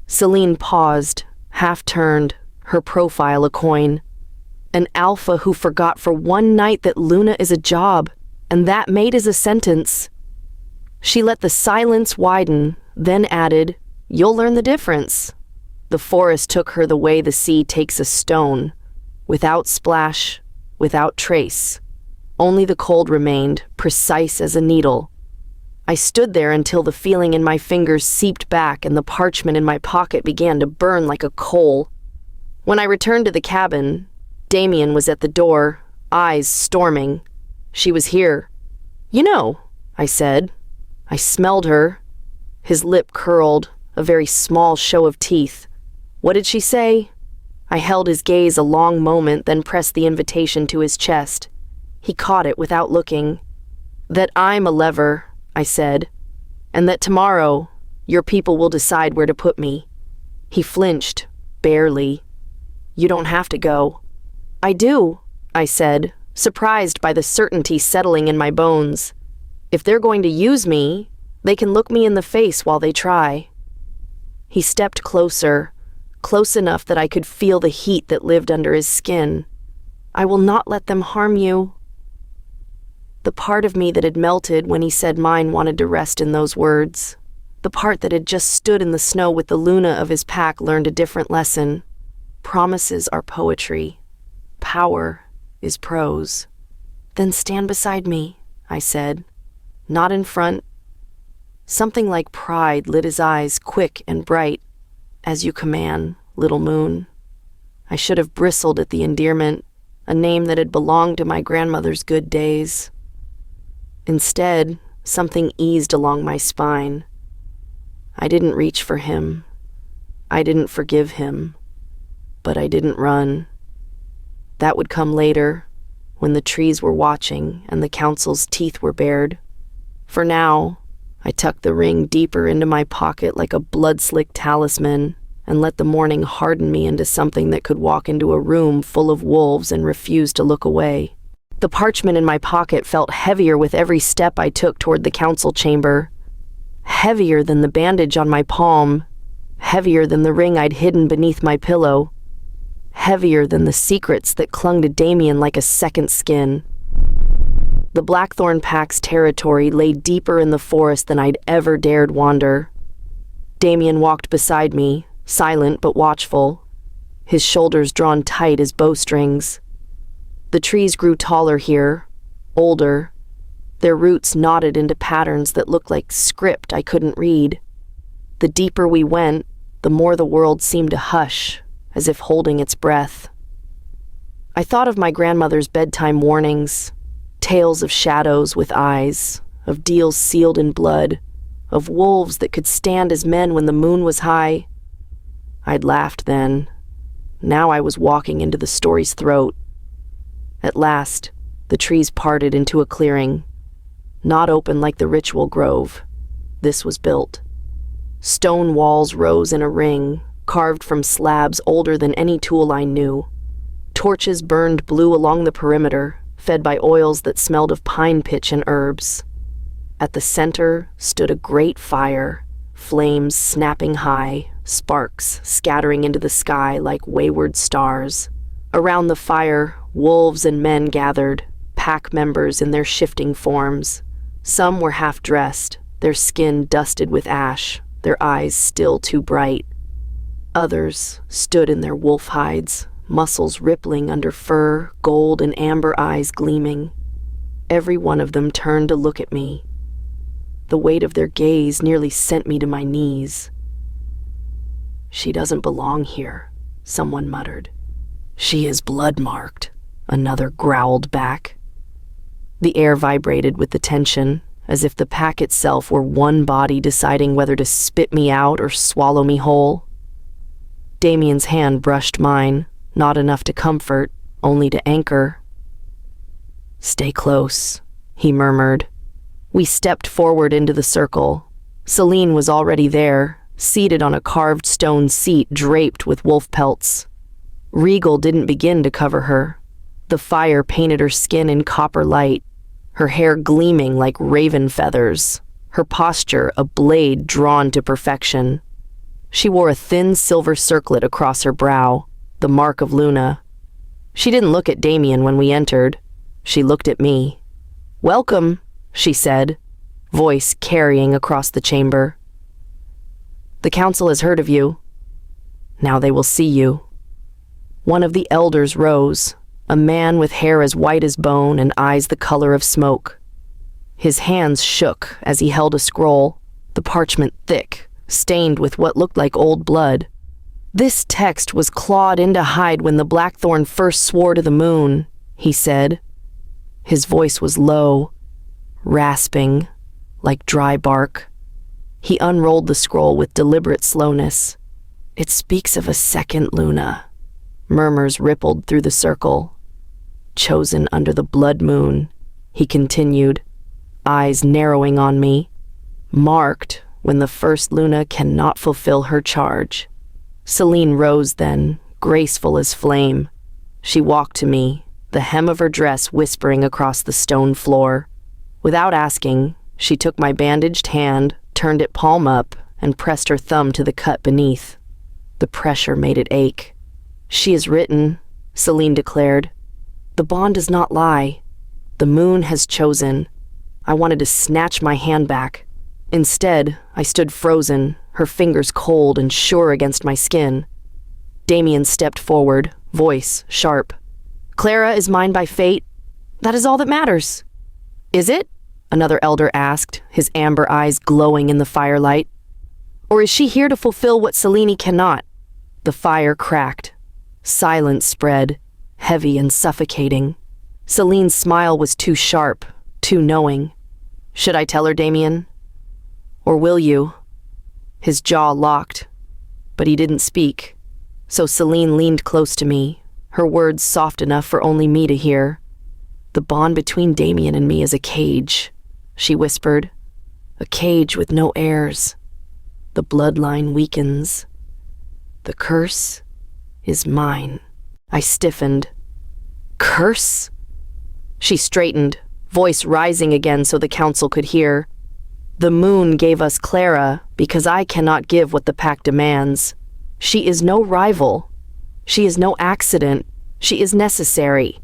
Celine paused, half-turned, her profile a coin. An alpha who forgot for one night that Luna is a job, and that mate is a sentence. She let the silence widen, then added, You'll learn the difference. The forest took her the way the sea takes a stone, without splash, without trace. Only the cold remained, precise as a needle. I stood there until the feeling in my fingers seeped back and the parchment in my pocket began to burn like a coal. When I returned to the cabin, Damien was at the door, eyes storming. She was here. You know, I said. I smelled her. His lip curled, a very small show of teeth. What did she say? I held his gaze a long moment, then pressed the invitation to his chest. He caught it without looking. That I'm a lever, I said, and that tomorrow your people will decide where to put me. He flinched, barely. You don't have to go. I do, I said, surprised by the certainty settling in my bones. If they're going to use me, they can look me in the face while they try. He stepped closer, close enough that I could feel the heat that lived under his skin. I will not let them harm you. The part of me that had melted when he said mine wanted to rest in those words. The part that had just stood in the snow with the Luna of his pack learned a different lesson. Promises are poetry. Power is prose. Then stand beside me, I said. Not in front. Something like pride lit his eyes, quick and bright. As you command, little moon. I should have bristled at the endearment, a name that had belonged to my grandmother's good days. Instead, something eased along my spine. I didn't reach for him. I didn't forgive him. But I didn't run. That would come later, when the trees were watching and the council's teeth were bared. For now, I tucked the ring deeper into my pocket like a blood-slick talisman and let the morning harden me into something that could walk into a room full of wolves and refuse to look away. The parchment in my pocket felt heavier with every step I took toward the council chamber. Heavier than the bandage on my palm. Heavier than the ring I'd hidden beneath my pillow. Heavier than the secrets that clung to Damien like a second skin. The Blackthorn Pack's territory lay deeper in the forest than I'd ever dared wander. Damien walked beside me, silent but watchful, his shoulders drawn tight as bowstrings. The trees grew taller here, older. Their roots knotted into patterns that looked like script I couldn't read. The deeper we went, the more the world seemed to hush, as if holding its breath. I thought of my grandmother's bedtime warnings, tales of shadows with eyes, of deals sealed in blood, of wolves that could stand as men when the moon was high. I'd laughed then. Now I was walking into the story's throat. At last, the trees parted into a clearing, not open like the ritual grove. This was built. Stone walls rose in a ring, carved from slabs older than any tool I knew. Torches burned blue along the perimeter, fed by oils that smelled of pine pitch and herbs. At the center stood a great fire, flames snapping high, sparks scattering into the sky like wayward stars. Around the fire, wolves and men gathered, pack members in their shifting forms. Some were half-dressed, their skin dusted with ash, their eyes still too bright. Others stood in their wolf hides, muscles rippling under fur, gold and amber eyes gleaming. Every one of them turned to look at me. The weight of their gaze nearly sent me to my knees. "She doesn't belong here," someone muttered. "She is blood-marked," another growled back. The air vibrated with the tension, as if the pack itself were one body deciding whether to spit me out or swallow me whole. Damien's hand brushed mine, not enough to comfort, only to anchor. "Stay close," he murmured. We stepped forward into the circle. Celine was already there, seated on a carved stone seat draped with wolf pelts. Regal didn't begin to cover her. The fire painted her skin in copper light, her hair gleaming like raven feathers, her posture a blade drawn to perfection. She wore a thin silver circlet across her brow, the mark of Luna. She didn't look at Damien when we entered. She looked at me. "Welcome," she said, voice carrying across the chamber. "The council has heard of you. Now they will see you." One of the elders rose, a man with hair as white as bone and eyes the color of smoke. His hands shook as he held a scroll, the parchment thick, stained with what looked like old blood. "This text was clawed into hide when the Blackthorn first swore to the moon," he said. His voice was low, rasping, like dry bark. He unrolled the scroll with deliberate slowness. "It speaks of a second Luna." Murmurs rippled through the circle. "Chosen under the blood moon," he continued, eyes narrowing on me. "Marked when the first Luna cannot fulfill her charge." Celine rose then, graceful as flame. She walked to me, the hem of her dress whispering across the stone floor. Without asking, she took my bandaged hand, turned it palm up, and pressed her thumb to the cut beneath. The pressure made it ache. "She is written," Celine declared. "The bond does not lie. The moon has chosen." I wanted to snatch my hand back. Instead, I stood frozen, her fingers cold and sure against my skin. Damien stepped forward, voice sharp. "Clara is mine by fate. That is all that matters." "Is it?" another elder asked, his amber eyes glowing in the firelight. "Or is she here to fulfill what Selene cannot?" The fire cracked. Silence spread, heavy and suffocating. Celine's smile was too sharp, too knowing. "Should I tell her, Damien? Or will you?" His jaw locked, but he didn't speak. So Celine leaned close to me, her words soft enough for only me to hear. "The bond between Damien and me is a cage," she whispered. "A cage with no heirs. The bloodline weakens. The curse is mine." I stiffened. "Curse?" She straightened, voice rising again so the council could hear. "The moon gave us Clara because I cannot give what the pack demands. She is no rival. She is no accident. She is necessary."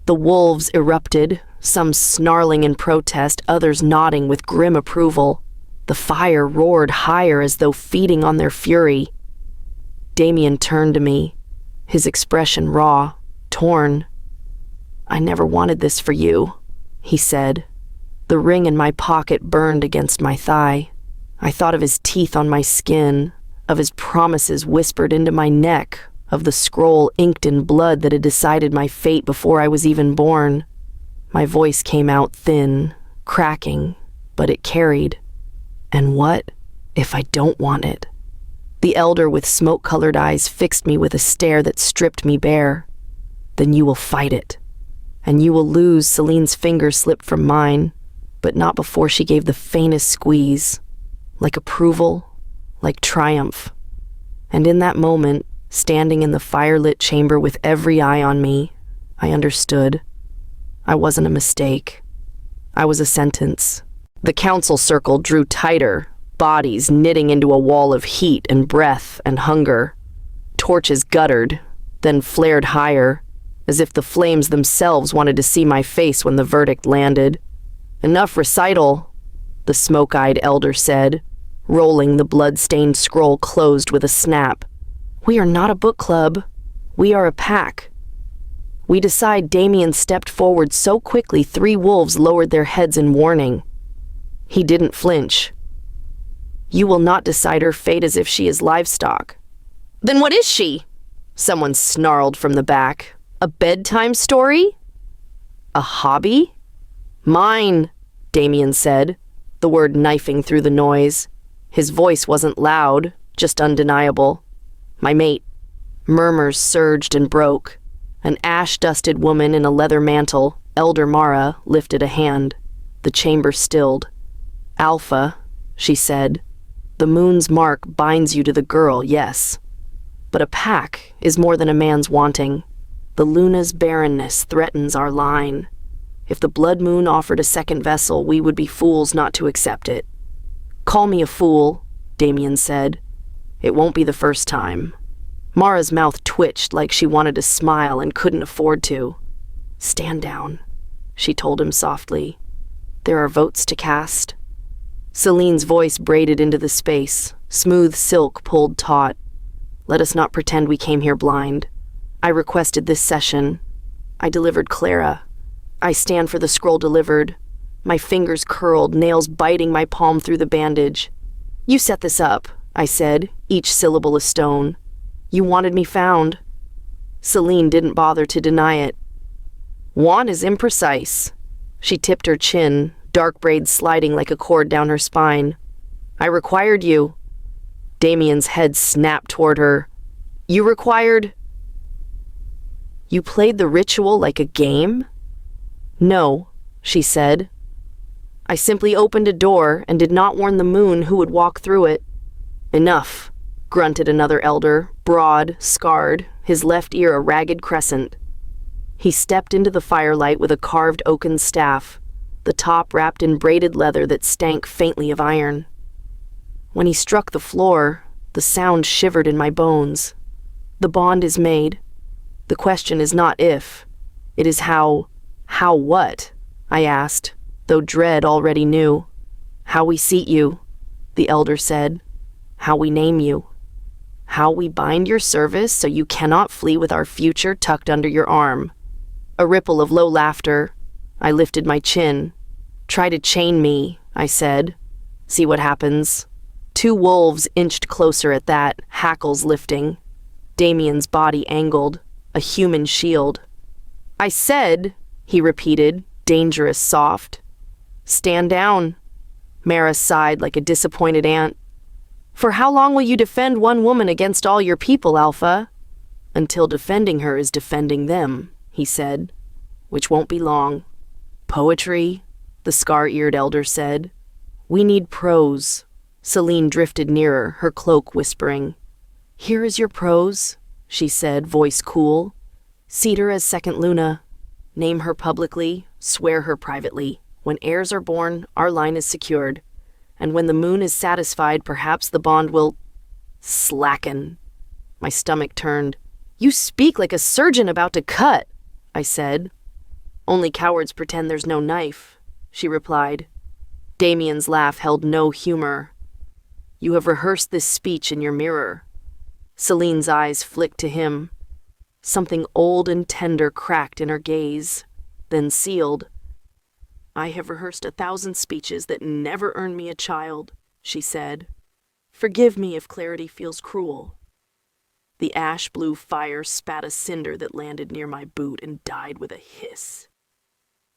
The wolves erupted, some snarling in protest, others nodding with grim approval. The fire roared higher as though feeding on their fury. Damien turned to me, his expression raw, torn. "I never wanted this for you," he said. The ring in my pocket burned against my thigh. I thought of his teeth on my skin, of his promises whispered into my neck, of the scroll inked in blood that had decided my fate before I was even born. My voice came out thin, cracking, but it carried. "And what if I don't want it?" The elder with smoke-colored eyes fixed me with a stare that stripped me bare. "Then you will fight it. And you will lose." Celine's fingers slipped from mine, but not before she gave the faintest squeeze, like approval, like triumph. And in that moment, Standing in the firelit chamber with every eye on me, I understood. I wasn't a mistake. I was a sentence. The council circle drew tighter, bodies knitting into a wall of heat and breath and hunger. Torches guttered, then flared higher, as if the flames themselves wanted to see my face when the verdict landed. "Enough recital," the smoke-eyed elder said, rolling the blood-stained scroll closed with a snap. "We are not a book club. We are a pack." We decide. Damien stepped forward so quickly 3 wolves lowered their heads in warning. He didn't flinch. "You will not decide her fate as if she is livestock." "Then what is she?" Someone snarled from the back. "A bedtime story? A hobby?" "Mine," Damien said, the word knifing through the noise. His voice wasn't loud, just undeniable. "My mate." Murmurs surged and broke. An ash-dusted woman in a leather mantle, Elder Mara, lifted a hand. The chamber stilled. "Alpha," she said, "the moon's mark binds you to the girl, yes. But a pack is more than a man's wanting. The luna's barrenness threatens our line. If the blood moon offered a second vessel, we would be fools not to accept it." "Call me a fool," Damien said. "It won't be the first time." Mara's mouth twitched like she wanted to smile and couldn't afford to. "Stand down," she told him softly. "There are votes to cast." Celine's voice braided into the space, smooth silk pulled taut. "Let us not pretend we came here blind. I requested this session. I delivered Clara. I stand for the scroll delivered." My fingers curled, nails biting my palm through the bandage. "You set this up," I said, each syllable a stone. "You wanted me found." Celine didn't bother to deny it. "Want is imprecise." She tipped her chin, dark braids sliding like a cord down her spine. "I required you." Damien's head snapped toward her. "You required—" "You played the ritual like a game?" "No," she said. "I simply opened a door and did not warn the moon who would walk through it." "Enough," grunted another elder, broad, scarred, his left ear a ragged crescent. He stepped into the firelight with a carved oaken staff, the top wrapped in braided leather that stank faintly of iron. When he struck the floor, the sound shivered in my bones. The bond is made. The question is not if, it is how. "How what?" I asked, though dread already knew. "How we seat you," the elder said. "How we name you. How we bind your service so you cannot flee with our future tucked under your arm." A ripple of low laughter. I lifted my chin. "Try to chain me," I said. "See what happens." 2 wolves inched closer at that, hackles lifting. Damien's body angled, a human shield. "I said," he repeated, dangerous soft. "Stand down." Mara sighed like a disappointed ant. "For how long will you defend one woman against all your people, Alpha?" "Until defending her is defending them," he said. "Which won't be long." "Poetry," the scar-eared elder said. "We need prose." Celine drifted nearer, her cloak whispering. "Here is your prose," she said, voice cool. "Seat her as second Luna. Name her publicly, swear her privately. When heirs are born, our line is secured. And when the moon is satisfied, perhaps the bond will—" "Slacken." My stomach turned. "You speak like a surgeon about to cut," I said. "Only cowards pretend there's no knife," she replied. Damien's laugh held no humor. "You have rehearsed this speech in your mirror." Celine's eyes flicked to him. Something old and tender cracked in her gaze, then sealed. "I have rehearsed 1,000 speeches that never earned me a child," she said. "Forgive me if clarity feels cruel." The ash-blue fire spat a cinder that landed near my boot and died with a hiss.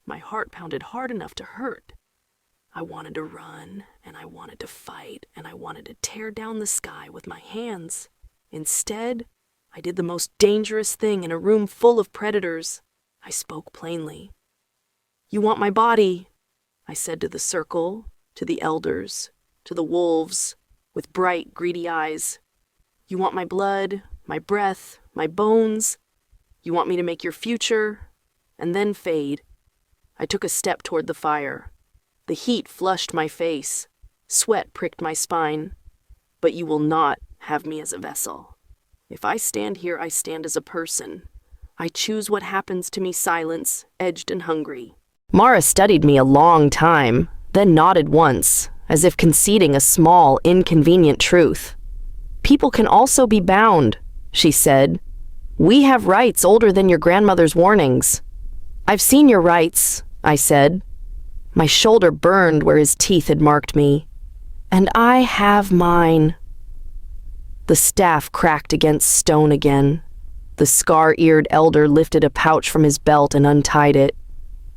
My heart pounded hard enough to hurt. I wanted to run, and I wanted to fight, and I wanted to tear down the sky with my hands. Instead, I did the most dangerous thing in a room full of predators. I spoke plainly. "You want my body," I said to the circle, to the elders, to the wolves, with bright, greedy eyes. "You want my blood, my breath, my bones. You want me to make your future, and then fade. I took a step toward the fire. The heat flushed my face. Sweat pricked my spine. But you will not have me as a vessel. If I stand here, I stand as a person. I choose what happens to me, silence, edged and hungry. Mara studied me a long time, then nodded once, as if conceding a small, inconvenient truth. People can also be bound, she said. We have rights older than your grandmother's warnings. I've seen your rights, I said. My shoulder burned where his teeth had marked me. And I have mine. The staff cracked against stone again. The scar-eared elder lifted a pouch from his belt and untied it.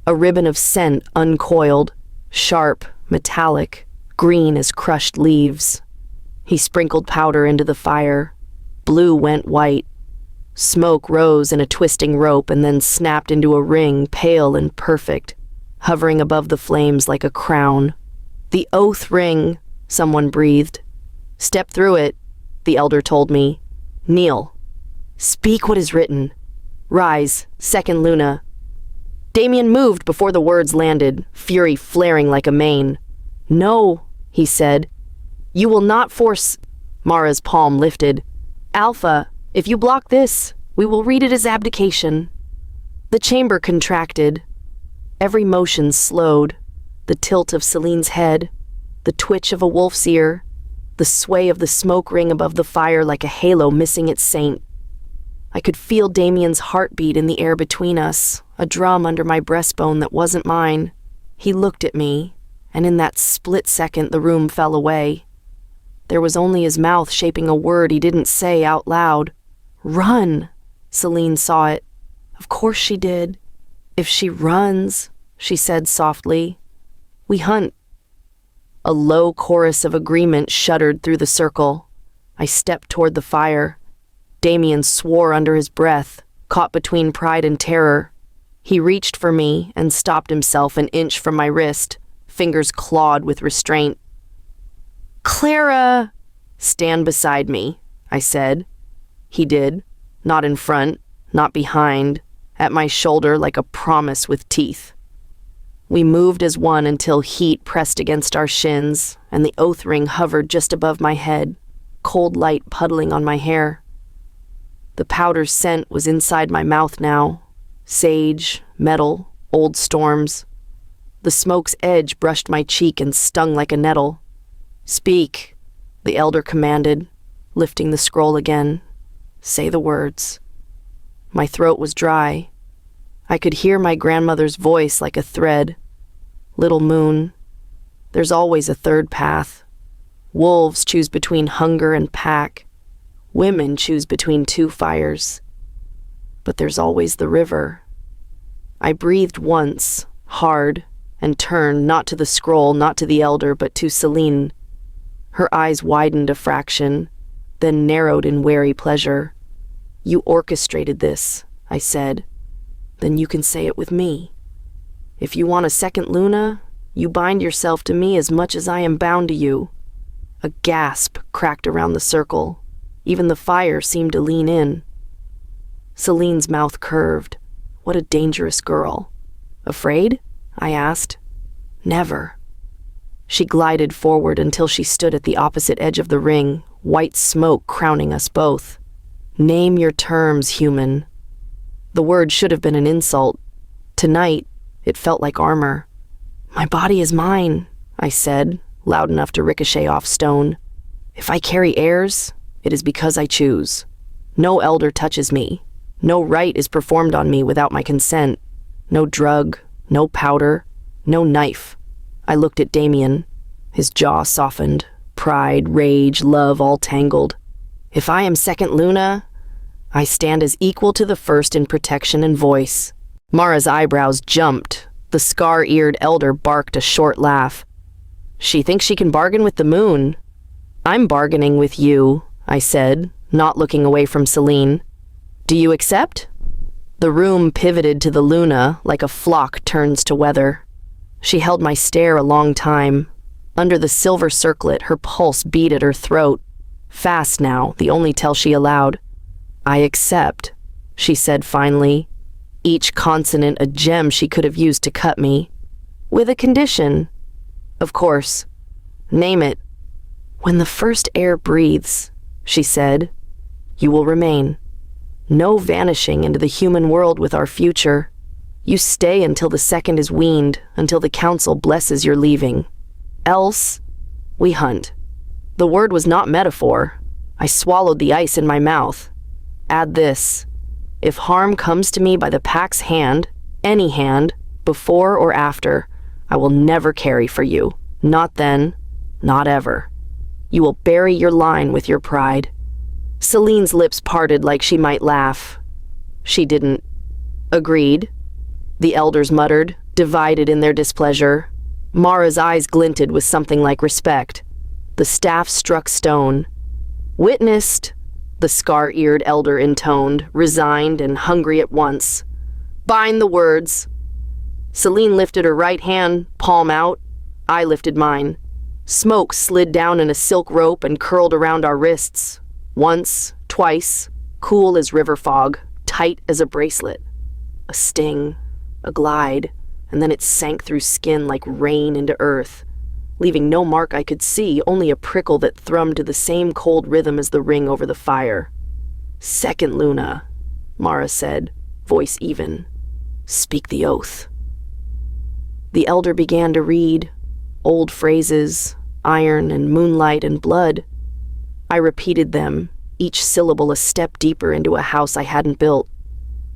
A ribbon of scent uncoiled, sharp, metallic, green as crushed leaves. He sprinkled powder into the fire. Blue went white. Smoke rose in a twisting rope and then snapped into a ring, pale and perfect, hovering above the flames like a crown. The oath ring, someone breathed. Step through it, the elder told me. Kneel. Speak what is written. Rise, second Luna. Damien moved before the words landed, fury flaring like a mane. No, he said. You will not force... Mara's palm lifted. Alpha, if you block this, we will read it as abdication. The chamber contracted. Every motion slowed. The tilt of Celine's head, the twitch of a wolf's ear, the sway of the smoke ring above the fire like a halo missing its saint. I could feel Damien's heartbeat in the air between us, a drum under my breastbone that wasn't mine. He looked at me, and in that split second the room fell away. There was only his mouth shaping a word he didn't say out loud. Run! Celine saw it. Of course she did. If she runs, she said softly. We hunt. A low chorus of agreement shuddered through the circle. I stepped toward the fire. Damien swore under his breath, caught between pride and terror. He reached for me and stopped himself an inch from my wrist, fingers clawed with restraint. Clara! Stand beside me, I said. He did, not in front, not behind, at my shoulder like a promise with teeth. We moved as one until heat pressed against our shins, and the oath ring hovered just above my head, cold light puddling on my hair. The powder's scent was inside my mouth now. Sage, metal, old storms. The smoke's edge brushed my cheek and stung like a nettle. Speak, the elder commanded, lifting the scroll again. Say the words. My throat was dry. I could hear my grandmother's voice like a thread. Little moon, there's always a third path. Wolves choose between hunger and pack. Women choose between two fires. But there's always the river. I breathed once, hard, and turned not to the scroll, not to the elder, but to Celine. Her eyes widened a fraction, then narrowed in wary pleasure. You orchestrated this, I said. Then you can say it with me. If you want a second Luna, you bind yourself to me as much as I am bound to you. A gasp cracked around the circle. Even the fire seemed to lean in. Celine's mouth curved. What a dangerous girl. Afraid? I asked. Never. She glided forward until she stood at the opposite edge of the ring, white smoke crowning us both. Name your terms, human. The word should have been an insult. Tonight, it felt like armor. My body is mine, I said, loud enough to ricochet off stone. If I carry heirs, it is because I choose. No elder touches me. No rite is performed on me without my consent. No drug, no powder, no knife. I looked at Damien. His jaw softened. Pride, rage, love all tangled. If I am second Luna, I stand as equal to the first in protection and voice. Mara's eyebrows jumped. The scar-eared elder barked a short laugh. She thinks she can bargain with the moon. I'm bargaining with you, I said, not looking away from Celine. Do you accept? The room pivoted to the Luna like a flock turns to weather. She held my stare a long time. Under the silver circlet, her pulse beat at her throat. Fast now, the only tell she allowed. I accept, she said finally, each consonant a gem she could have used to cut me. With a condition. Of course. Name it. When the first air breathes, she said, you will remain. No vanishing into the human world with our future. You stay until the second is weaned, until the council blesses your leaving. Else, we hunt. The word was not metaphor. I swallowed the ice in my mouth. Add this. If harm comes to me by the pack's hand, any hand, before or after, I will never carry for you. Not then, not ever. You will bury your line with your pride. Celine's lips parted like she might laugh. She didn't. Agreed, the elders muttered, divided in their displeasure. Mara's eyes glinted with something like respect. The staff struck stone. Witnessed, the scar-eared elder intoned, resigned and hungry at once. Bind the words. Celine lifted her right hand, palm out. I lifted mine. Smoke slid down in a silk rope and curled around our wrists. Once, twice, cool as river fog, tight as a bracelet. A sting, a glide, and then it sank through skin like rain into earth, leaving no mark I could see, only a prickle that thrummed to the same cold rhythm as the ring over the fire. Second Luna, Mara said, voice even. Speak the oath. The elder began to read, old phrases, iron and moonlight and blood. I repeated them, each syllable a step deeper into a house I hadn't built.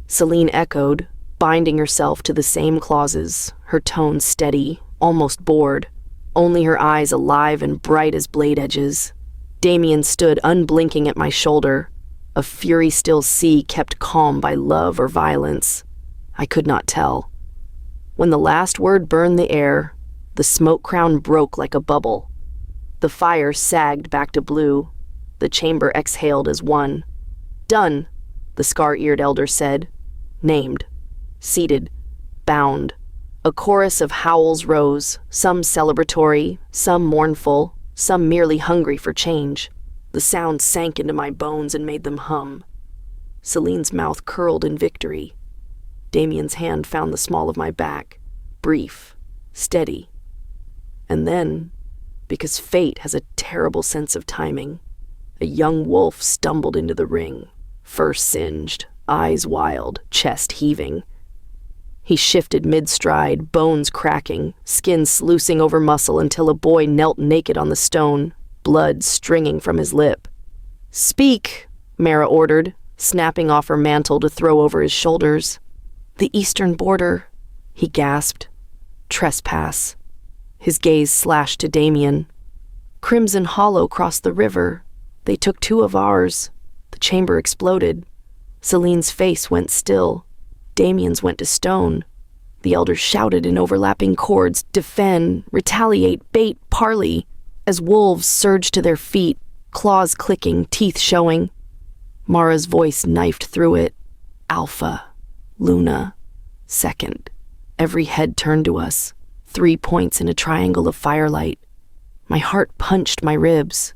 Celine echoed, binding herself to the same clauses, her tone steady, almost bored, only her eyes alive and bright as blade edges. Damien stood unblinking at my shoulder, a fury-still sea kept calm by love or violence. I could not tell. When the last word burned the air, the smoke crown broke like a bubble. The fire sagged back to blue. The chamber exhaled as one. Done, the scar-eared elder said. Named. Seated. Bound. A chorus of howls rose, some celebratory, some mournful, some merely hungry for change. The sound sank into my bones and made them hum. Celine's mouth curled in victory. Damien's hand found the small of my back, brief, steady. And then, because fate has a terrible sense of timing, a young wolf stumbled into the ring, fur singed, eyes wild, chest heaving. He shifted mid-stride, bones cracking, skin sluicing over muscle until a boy knelt naked on the stone, blood stringing from his lip. Speak, Mara ordered, snapping off her mantle to throw over his shoulders. The eastern border, he gasped. Trespass. His gaze slashed to Damien. Crimson Hollow crossed the river. They took 2 of ours. The chamber exploded. Celine's face went still. Damien's went to stone. The elders shouted in overlapping chords, defend, retaliate, bait, parley, as wolves surged to their feet, claws clicking, teeth showing. Mara's voice knifed through it. Alpha. Luna. Second. Every head turned to us. 3 points in a triangle of firelight. My heart punched my ribs.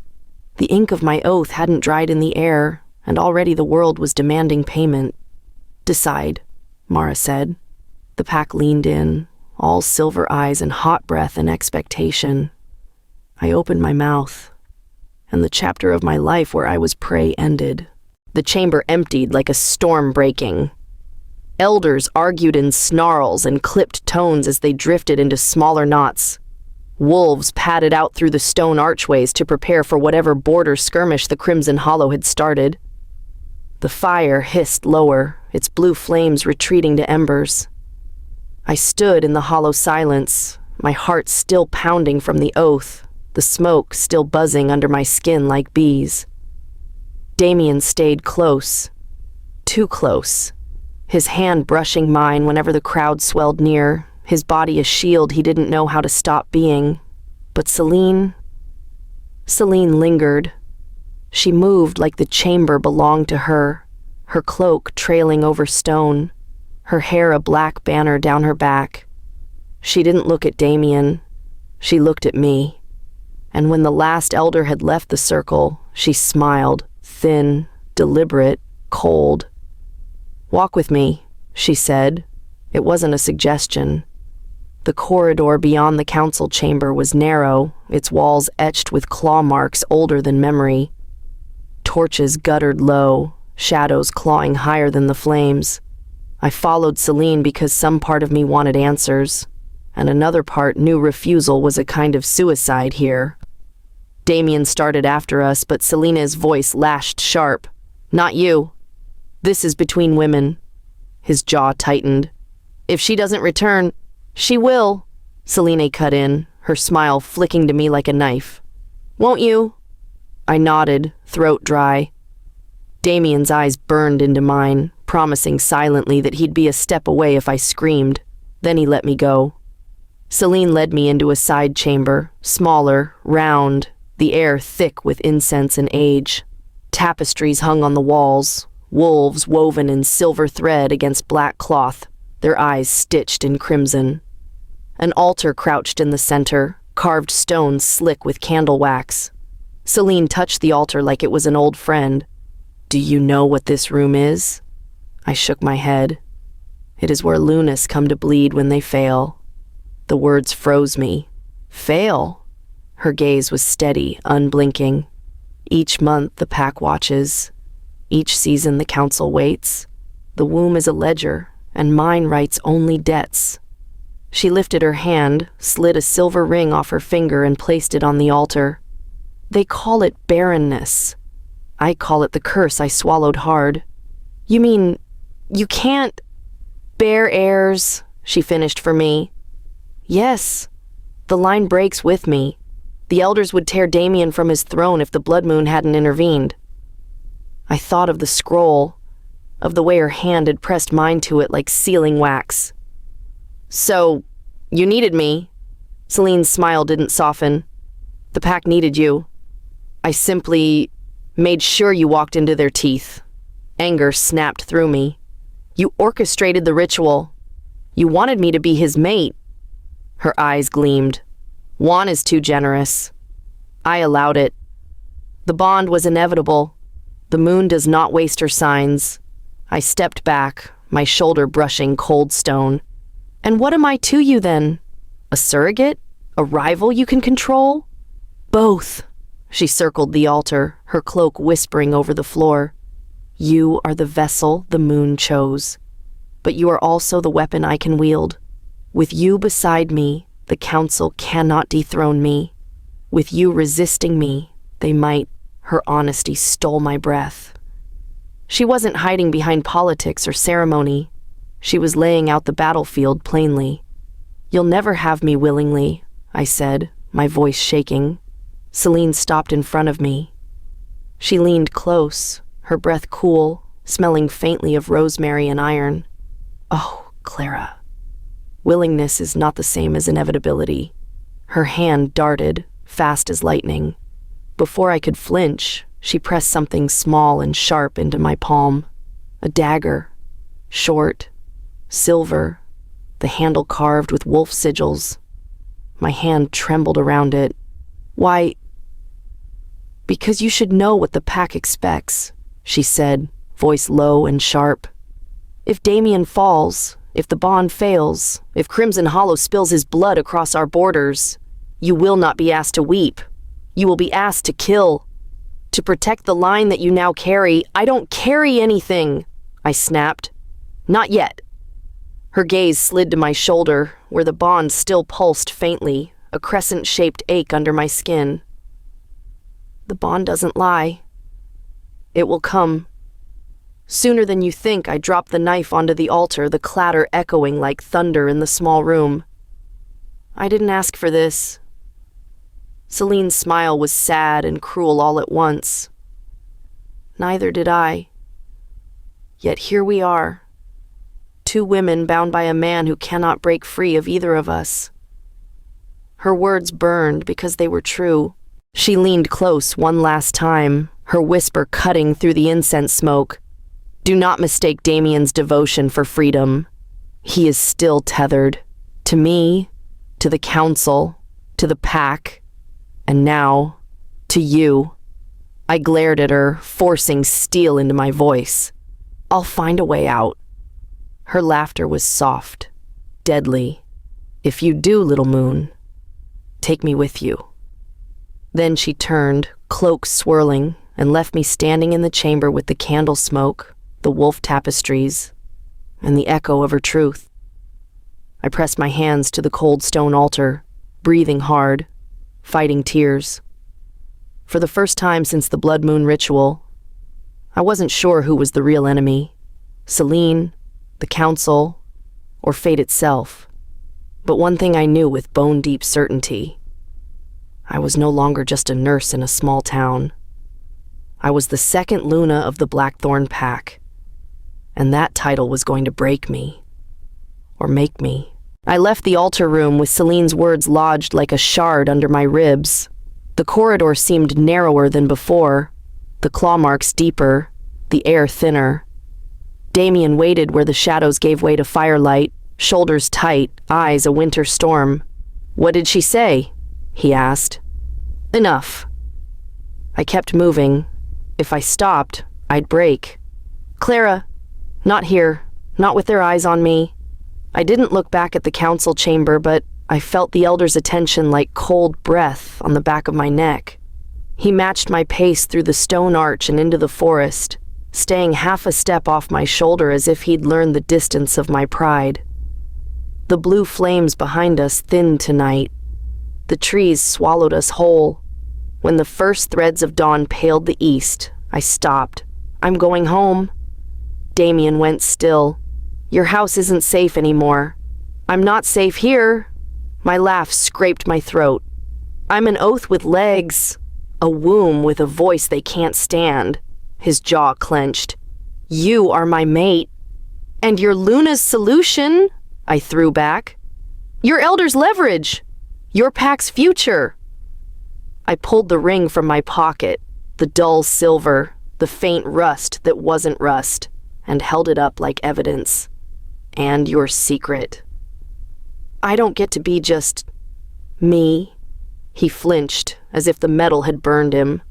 The ink of my oath hadn't dried in the air, and already the world was demanding payment. Decide, Mara said. The pack leaned in, all silver eyes and hot breath and expectation. I opened my mouth, and the chapter of my life where I was prey ended. The chamber emptied like a storm breaking. Elders argued in snarls and clipped tones as they drifted into smaller knots. Wolves padded out through the stone archways to prepare for whatever border skirmish the Crimson Hollow had started. The fire hissed lower, its blue flames retreating to embers. I stood in the hollow silence, my heart still pounding from the oath, the smoke still buzzing under my skin like bees. Damien stayed close, too close, his hand brushing mine whenever the crowd swelled near, his body a shield he didn't know how to stop being. But Celine lingered. She moved like the chamber belonged to her, her cloak trailing over stone, her hair a black banner down her back. She didn't look at Damien. She looked at me. And when the last elder had left the circle, she smiled, thin, deliberate, cold. "Walk with me," she said. It wasn't a suggestion. The corridor beyond the council chamber was narrow, its walls etched with claw marks older than memory. Torches guttered low, shadows clawing higher than the flames. I followed Celine because some part of me wanted answers, and another part knew refusal was a kind of suicide here. Damien started after us, but Selena's voice lashed sharp. "Not you. This is between women." His jaw tightened. "If she doesn't return—" "She will," Selena cut in, her smile flicking to me like a knife. "Won't you?" I nodded, throat dry. Damien's eyes burned into mine, promising silently that he'd be a step away if I screamed. Then he let me go. Celine led me into a side chamber, smaller, round, the air thick with incense and age. Tapestries hung on the walls, wolves woven in silver thread against black cloth, their eyes stitched in crimson. An altar crouched in the center, carved stone slick with candle wax. Celine touched the altar like it was an old friend. "Do you know what this room is?" I shook my head. "It is where Lunas come to bleed when they fail." The words froze me. "Fail?" Her gaze was steady, unblinking. "Each month the pack watches. Each season the council waits. The womb is a ledger, and mine writes only debts." She lifted her hand, slid a silver ring off her finger, and placed it on the altar. "They call it barrenness. I call it the curse I swallowed hard." "You mean, you can't—" "Bear heirs," she finished for me. "Yes. The line breaks with me. The elders would tear Damien from his throne if the blood moon hadn't intervened." I thought of the scroll, of the way her hand had pressed mine to it like sealing wax. "So, you needed me?" Celine's smile didn't soften. "The pack needed you. I simply made sure you walked into their teeth." Anger snapped through me. "You orchestrated the ritual. You wanted me to be his mate." Her eyes gleamed. "Juan is too generous. I allowed it. The bond was inevitable. The moon does not waste her signs." I stepped back, my shoulder brushing cold stone. "And what am I to you then? A surrogate? A rival you can control?" "Both." She circled the altar, her cloak whispering over the floor. "You are the vessel the moon chose. But you are also the weapon I can wield. With you beside me, the council cannot dethrone me. With you resisting me, they might—" Her honesty stole my breath. She wasn't hiding behind politics or ceremony. She was laying out the battlefield plainly. "You'll never have me willingly," I said, my voice shaking. Celine stopped in front of me. She leaned close, her breath cool, smelling faintly of rosemary and iron. "Oh, Clara. Willingness is not the same as inevitability." Her hand darted, fast as lightning. Before I could flinch, she pressed something small and sharp into my palm. A dagger. Short. Silver. The handle carved with wolf sigils. My hand trembled around it. "Why?" "Because you should know what the pack expects," she said, voice low and sharp. "If Damien falls, if the bond fails, if Crimson Hollow spills his blood across our borders, you will not be asked to weep. You will be asked to kill. To protect the line that you now carry." "I don't carry anything," I snapped. "Not yet." Her gaze slid to my shoulder, where the bond still pulsed faintly, a crescent-shaped ache under my skin. "The bond doesn't lie. It will come." Sooner than you think, I dropped the knife onto the altar, the clatter echoing like thunder in the small room. "I didn't ask for this." Celine's smile was sad and cruel all at once. "Neither did I. Yet here we are. Two women bound by a man who cannot break free of either of us." Her words burned because they were true. She leaned close one last time, her whisper cutting through the incense smoke. "Do not mistake Damien's devotion for freedom. He is still tethered. To me, to the council, to the pack, and now, to you." I glared at her, forcing steel into my voice. I'll find a way out." Her laughter was soft, deadly. "If you do, little moon, take me with you." Then she turned, cloak swirling, and left me standing in the chamber with the candle smoke, the wolf tapestries, and the echo of her truth. I pressed my hands to the cold stone altar, breathing hard, fighting tears. For the first time since the blood moon ritual, I wasn't sure who was the real enemy, Celine, the council, or fate itself. But one thing I knew with bone-deep certainty: I was no longer just a nurse in a small town. I was the second Luna of the Blackthorn Pack, and that title was going to break me, or make me. I left the altar room with Celine's words lodged like a shard under my ribs. The corridor seemed narrower than before, the claw marks deeper, the air thinner. Damien waited where the shadows gave way to firelight, shoulders tight, eyes a winter storm. "What did she say?" he asked. "Enough." I kept moving. If I stopped, I'd break. "Clara, not here, not with their eyes on me." I didn't look back at the council chamber, but I felt the elder's attention like cold breath on the back of my neck. He matched my pace through the stone arch and into the forest, staying half a step off my shoulder as if he'd learned the distance of my pride. The blue flames behind us thinned tonight. The trees swallowed us whole. When the first threads of dawn paled the east, I stopped. "I'm going home." Damien went still. "Your house isn't safe anymore." "I'm not safe here." My laugh scraped my throat. "I'm an oath with legs, a womb with a voice they can't stand." His jaw clenched. "You are my mate." "And you're Luna's solution," I threw back. "Your elder's leverage, your pack's future." I pulled the ring from my pocket, the dull silver, the faint rust that wasn't rust, and held it up like evidence. "And your secret." "I don't get to be just me." He flinched, as if the metal had burned him.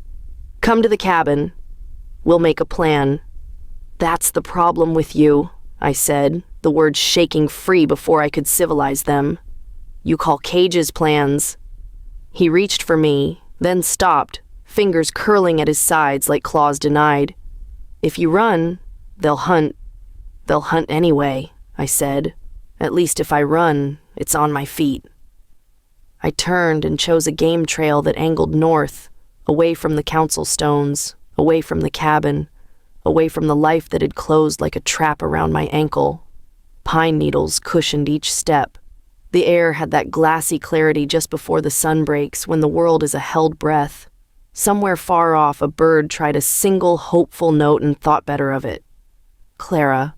"Come to the cabin. We'll make a plan." "That's the problem with you," I said, the words shaking free before I could civilize them. "You call cages plans." He reached for me, then stopped, fingers curling at his sides like claws denied. "If you run, they'll hunt. They'll hunt anyway," I said. "At least if I run, it's on my feet." I turned and chose a game trail that angled north, away from the council stones, away from the cabin, away from the life that had closed like a trap around my ankle. Pine needles cushioned each step. The air had that glassy clarity just before the sun breaks, when the world is a held breath. Somewhere far off, a bird tried a single hopeful note and thought better of it. "Clara."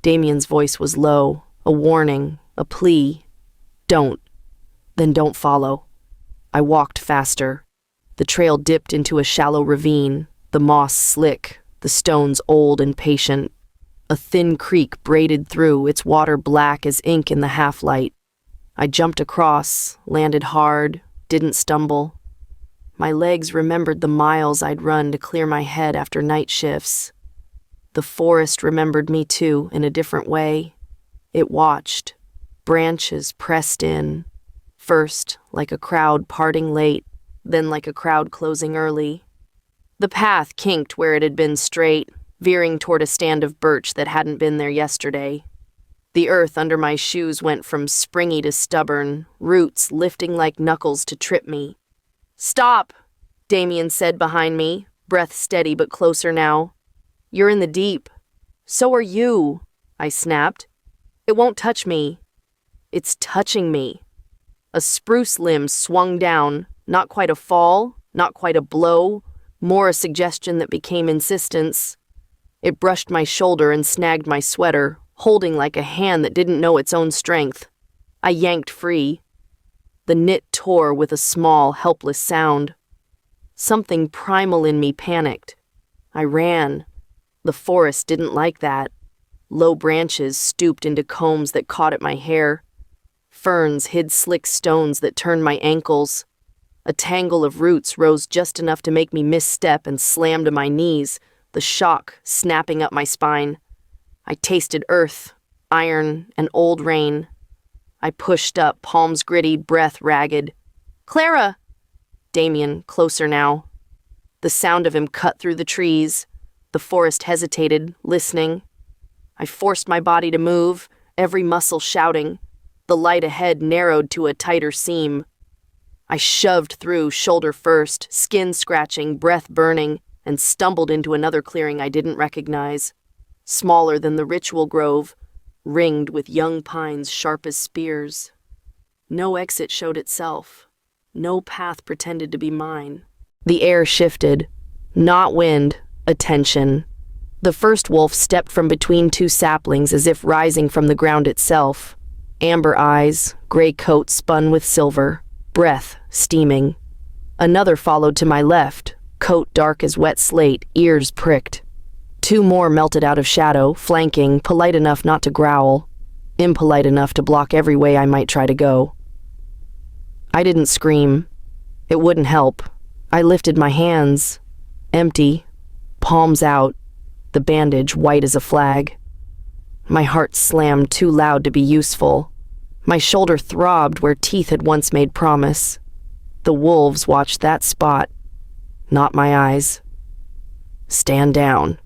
Damien's voice was low, a warning, a plea. "Don't. Then don't follow." I walked faster. The trail dipped into a shallow ravine, the moss slick, the stones old and patient. A thin creek braided through, its water black as ink in the half-light. I jumped across, landed hard, didn't stumble. My legs remembered the miles I'd run to clear my head after night shifts. The forest remembered me too, in a different way. It watched, branches pressed in, first like a crowd parting late, then like a crowd closing early. The path kinked where it had been straight, veering toward a stand of birch that hadn't been there yesterday. The earth under my shoes went from springy to stubborn, roots lifting like knuckles to trip me. "Stop," Damien said behind me, breath steady but closer now. "You're in the deep." "So are you," I snapped. "It won't touch me." "It's touching me." A spruce limb swung down, not quite a fall, not quite a blow, more a suggestion that became insistence. It brushed my shoulder and snagged my sweater, holding like a hand that didn't know its own strength. I yanked free. The knit tore with a small, helpless sound. Something primal in me panicked. I ran. The forest didn't like that. Low branches stooped into combs that caught at my hair. Ferns hid slick stones that turned my ankles. A tangle of roots rose just enough to make me misstep and slam to my knees, the shock snapping up my spine. I tasted earth, iron, and old rain. I pushed up, palms gritty, breath ragged. "Clara!" Damien, closer now. The sound of him cut through the trees. The forest hesitated, listening. I forced my body to move, every muscle shouting. The light ahead narrowed to a tighter seam. I shoved through, shoulder first, skin scratching, breath burning, and stumbled into another clearing I didn't recognize. Smaller than the ritual grove, ringed with young pines sharp as spears. No exit showed itself. No path pretended to be mine. The air shifted. Not wind, attention. The first wolf stepped from between two saplings as if rising from the ground itself. Amber eyes, gray coat spun with silver, breath steaming. Another followed to my left, coat dark as wet slate, ears pricked. Two more melted out of shadow, flanking, polite enough not to growl, impolite enough to block every way I might try to go. I didn't scream. It wouldn't help. I lifted my hands, empty, palms out, the bandage white as a flag. My heart slammed too loud to be useful. My shoulder throbbed where teeth had once made promise. The wolves watched that spot, not my eyes. "Stand down,"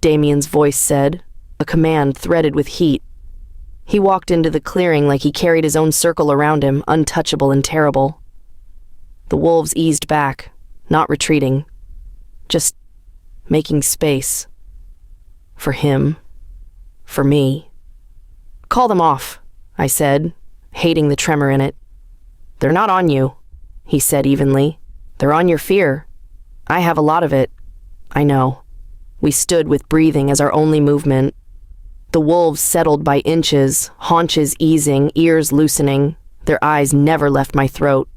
Damien's voice said, a command threaded with heat. He walked into the clearing like he carried his own circle around him, untouchable and terrible. The wolves eased back, not retreating, just making space. For him. For me. "Call them off," I said, hating the tremor in it. "They're not on you," he said evenly. "They're on your fear. I have a lot of it. I know." We stood with breathing as our only movement. The wolves settled by inches, haunches easing, ears loosening. Their eyes never left my throat.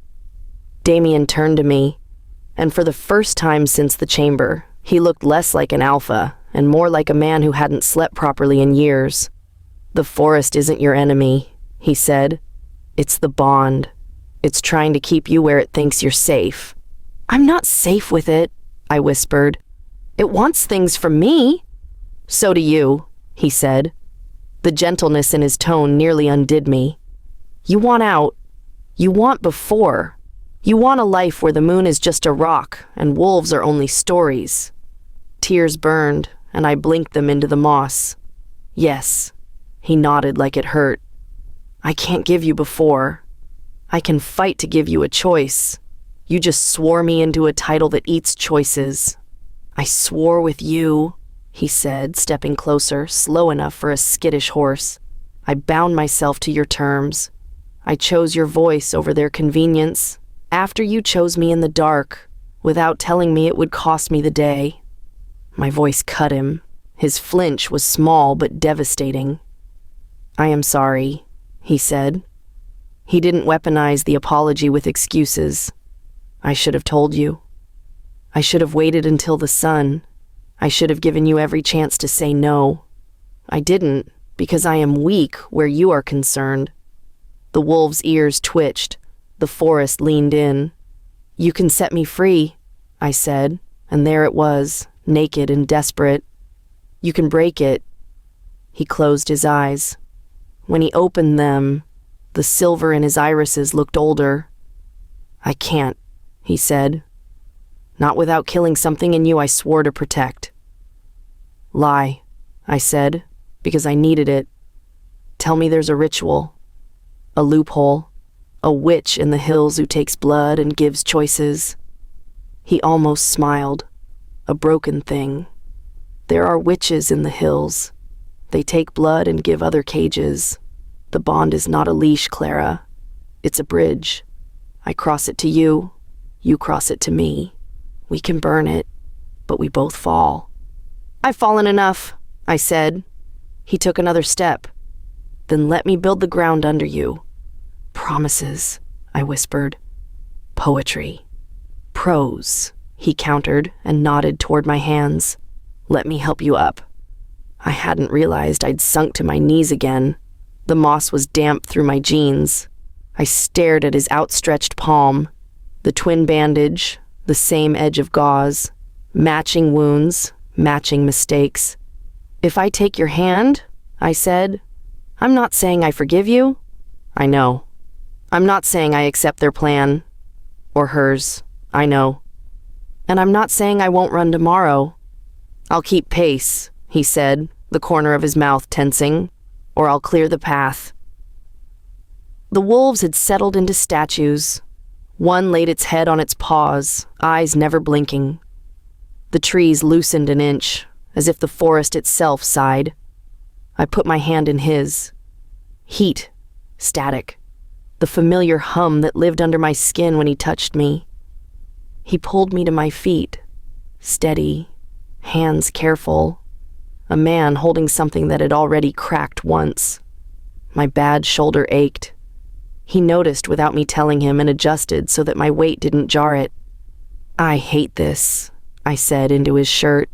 Damien turned to me, and for the first time since the chamber, he looked less like an alpha and more like a man who hadn't slept properly in years. "The forest isn't your enemy," he said. "It's the bond. It's trying to keep you where it thinks you're safe." "I'm not safe with it," I whispered. "It wants things from me." "So do you," he said. The gentleness in his tone nearly undid me. "You want out. You want before. You want a life where the moon is just a rock and wolves are only stories." Tears burned, and I blinked them into the moss. "Yes." He nodded like it hurt. "I can't give you before. I can fight to give you a choice. You just swore me into a title that eats choices." "I swore with you," he said, stepping closer, slow enough for a skittish horse. "I bound myself to your terms. I chose your voice over their convenience. After you chose me in the dark, without telling me it would cost me the day." My voice cut him. His flinch was small but devastating. "I am sorry," he said. He didn't weaponize the apology with excuses. "I should have told you. I should have waited until the sun. I should have given you every chance to say no. I didn't, because I am weak where you are concerned." The wolves' ears twitched. The forest leaned in. "You can set me free," I said, and there it was, naked and desperate. "You can break it." He closed his eyes. When he opened them, the silver in his irises looked older. "I can't," he said. "Not without killing something in you I swore to protect." "Lie," I said, because I needed it. "Tell me there's a ritual, a loophole, a witch in the hills who takes blood and gives choices." He almost smiled. "A broken thing. There are witches in the hills. They take blood and give other cages. The bond is not a leash, Clara. It's a bridge. I cross it to you. You cross it to me. We can burn it, but we both fall." "I've fallen enough," I said. He took another step. "Then let me build the ground under you." "Promises," I whispered. "Poetry. Prose," he countered and nodded toward my hands. "Let me help you up." I hadn't realized I'd sunk to my knees again. The moss was damp through my jeans. I stared at his outstretched palm. The twin bandage, the same edge of gauze, matching wounds, matching mistakes. "If I take your hand," I said, "I'm not saying I forgive you. I know. I'm not saying I accept their plan. Or hers. I know. And I'm not saying I won't run tomorrow. I'll keep pace," he said, the corner of his mouth tensing, "or I'll clear the path." The wolves had settled into statues. One laid its head on its paws, eyes never blinking. The trees loosened an inch, as if the forest itself sighed. I put my hand in his. Heat, static, the familiar hum that lived under my skin when he touched me. He pulled me to my feet, steady, hands careful, a man holding something that had already cracked once. My bad shoulder ached. He noticed without me telling him and adjusted so that my weight didn't jar it. "I hate this," I said into his shirt,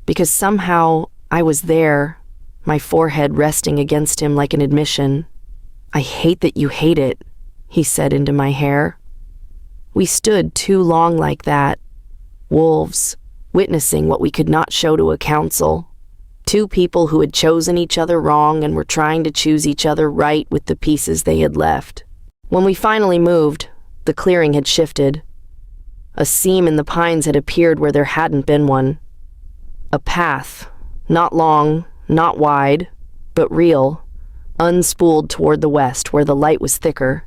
because somehow I was there, my forehead resting against him like an admission. "I hate that you hate it," he said into my hair. We stood too long like that, wolves, witnessing what we could not show to a council. Two people who had chosen each other wrong and were trying to choose each other right with the pieces they had left. When we finally moved, the clearing had shifted. A seam in the pines had appeared where there hadn't been one. A path, not long, not wide, but real, unspooled toward the west where the light was thicker.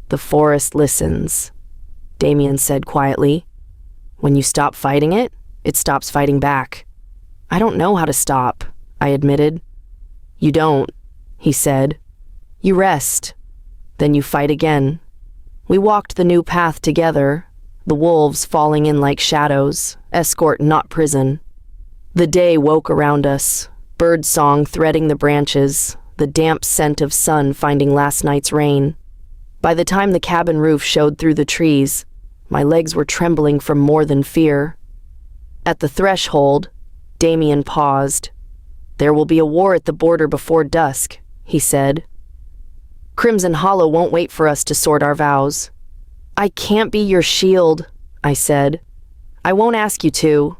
"The forest listens," Damien said quietly. "When you stop fighting it, it stops fighting back." "I don't know how to stop," I admitted. "You don't," he said. "You rest. Then you fight again." We walked the new path together, the wolves falling in like shadows, escort not prison. The day woke around us, birdsong threading the branches, the damp scent of sun finding last night's rain. By the time the cabin roof showed through the trees, my legs were trembling from more than fear. At the threshold, Damien paused. "There will be a war at the border before dusk," he said. "Crimson Hollow won't wait for us to sort our vows." "I can't be your shield," I said. "I won't ask you to."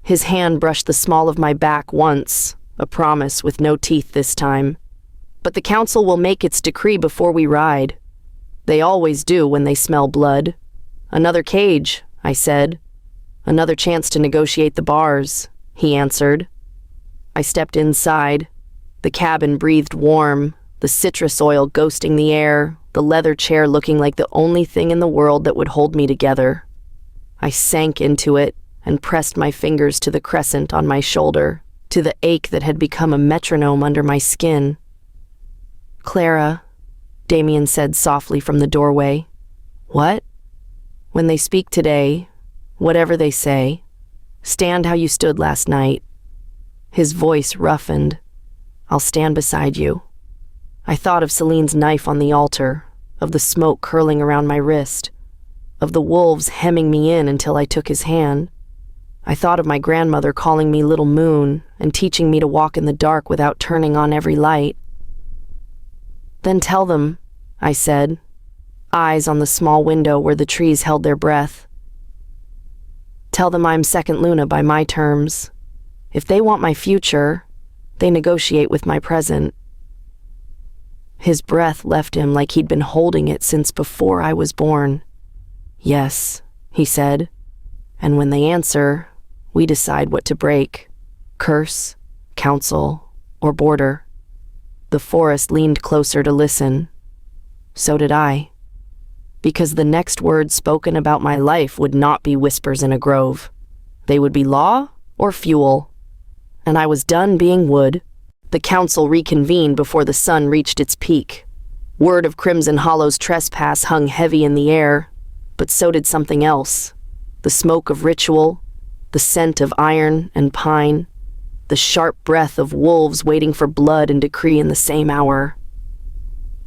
His hand brushed the small of my back once, a promise with no teeth this time. "But the council will make its decree before we ride. They always do when they smell blood." "Another cage," I said. "Another chance to negotiate the bars," he answered. I stepped inside. The cabin breathed warm, the citrus oil ghosting the air, the leather chair looking like the only thing in the world that would hold me together. I sank into it and pressed my fingers to the crescent on my shoulder, to the ache that had become a metronome under my skin. "Clara," Damien said softly from the doorway. "What?" "When they speak today, whatever they say, stand how you stood last night." His voice roughened. "I'll stand beside you." I thought of Celine's knife on the altar, of the smoke curling around my wrist, of the wolves hemming me in until I took his hand. I thought of my grandmother calling me Little Moon and teaching me to walk in the dark without turning on every light. "Then tell them," I said, eyes on the small window where the trees held their breath. "Tell them I'm second Luna by my terms. If they want my future, they negotiate with my present." His breath left him like he'd been holding it since before I was born. "Yes," he said, "and when they answer, we decide what to break. Curse, council, or border." The forest leaned closer to listen. So did I. Because the next words spoken about my life would not be whispers in a grove. They would be law or fuel. And I was done being wood. The council reconvened before the sun reached its peak. Word of Crimson Hollow's trespass hung heavy in the air, but so did something else. The smoke of ritual, the scent of iron and pine, the sharp breath of wolves waiting for blood and decree in the same hour.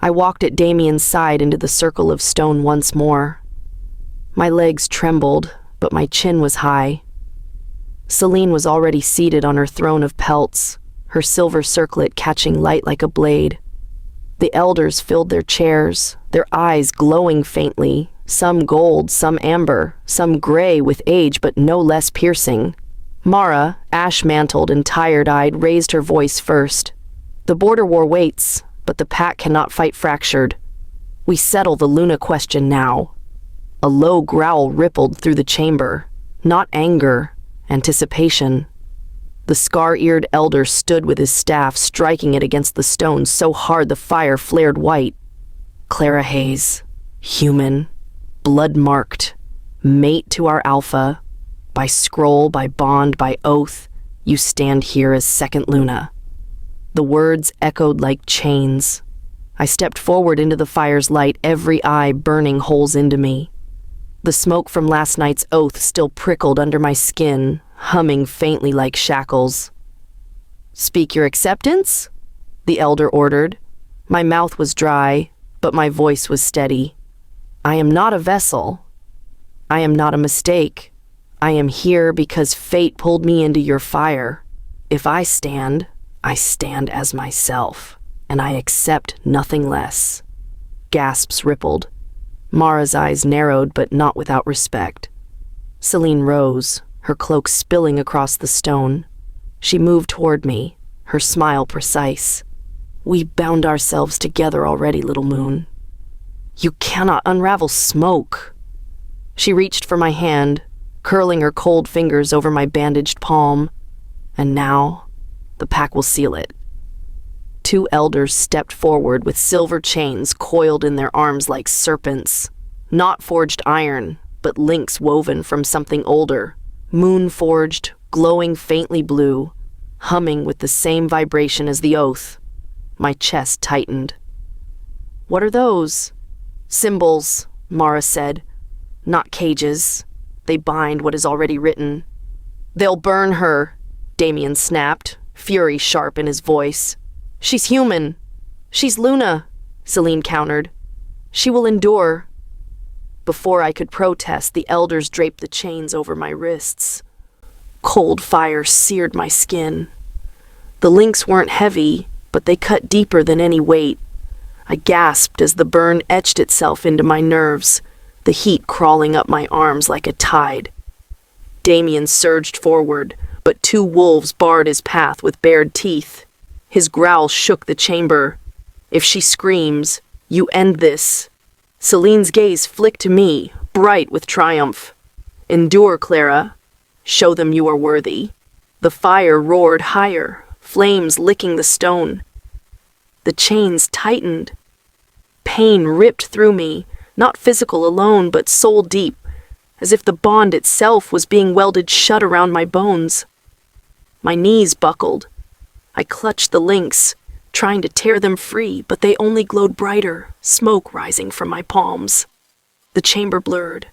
I walked at Damien's side into the circle of stone once more. My legs trembled, but my chin was high. Celine was already seated on her throne of pelts, her silver circlet catching light like a blade. The elders filled their chairs, their eyes glowing faintly, some gold, some amber, some gray with age but no less piercing. Mara, ash-mantled and tired-eyed, raised her voice first. The border war waits, but the pack cannot fight fractured. We settle the Luna question now. A low growl rippled through the chamber. Not anger, anticipation. The scar-eared elder stood with his staff, striking it against the stone so hard the fire flared white. Clara Hayes, human, blood-marked, mate to our alpha. By scroll, by bond, by oath, you stand here as second Luna. The words echoed like chains. I stepped forward into the fire's light, every eye burning holes into me. The smoke from last night's oath still prickled under my skin, humming faintly like shackles. "Speak your acceptance?" the elder ordered. My mouth was dry, but my voice was steady. "I am not a vessel. I am not a mistake. I am here because fate pulled me into your fire. If I stand as myself, and I accept nothing less." Gasps rippled. Mara's eyes narrowed, but not without respect. Celine rose, her cloak spilling across the stone. She moved toward me, her smile precise. "We bound ourselves together already, little moon. You cannot unravel smoke." She reached for my hand, curling her cold fingers over my bandaged palm. And now, the pack will seal it. Two elders stepped forward with silver chains coiled in their arms like serpents. Not forged iron, but links woven from something older. Moon-forged, glowing faintly blue, humming with the same vibration as the oath. My chest tightened. "What are those?" "Symbols," Mara said. "Not cages. They bind what is already written." "They'll burn her," Damien snapped, fury sharp in his voice. "She's human. She's Luna," Celine countered. "She will endure." Before I could protest, the elders draped the chains over my wrists. Cold fire seared my skin. The links weren't heavy, but they cut deeper than any weight. I gasped as the burn etched itself into my nerves, the heat crawling up my arms like a tide. Damien surged forward, but two wolves barred his path with bared teeth. His growl shook the chamber. "If she screams, you end this." Celine's gaze flicked to me, bright with triumph. "Endure, Clara. Show them you are worthy." The fire roared higher, flames licking the stone. The chains tightened. Pain ripped through me, not physical alone, but soul deep, as if the bond itself was being welded shut around my bones. My knees buckled. I clutched the links, trying to tear them free, but they only glowed brighter, smoke rising from my palms. The chamber blurred.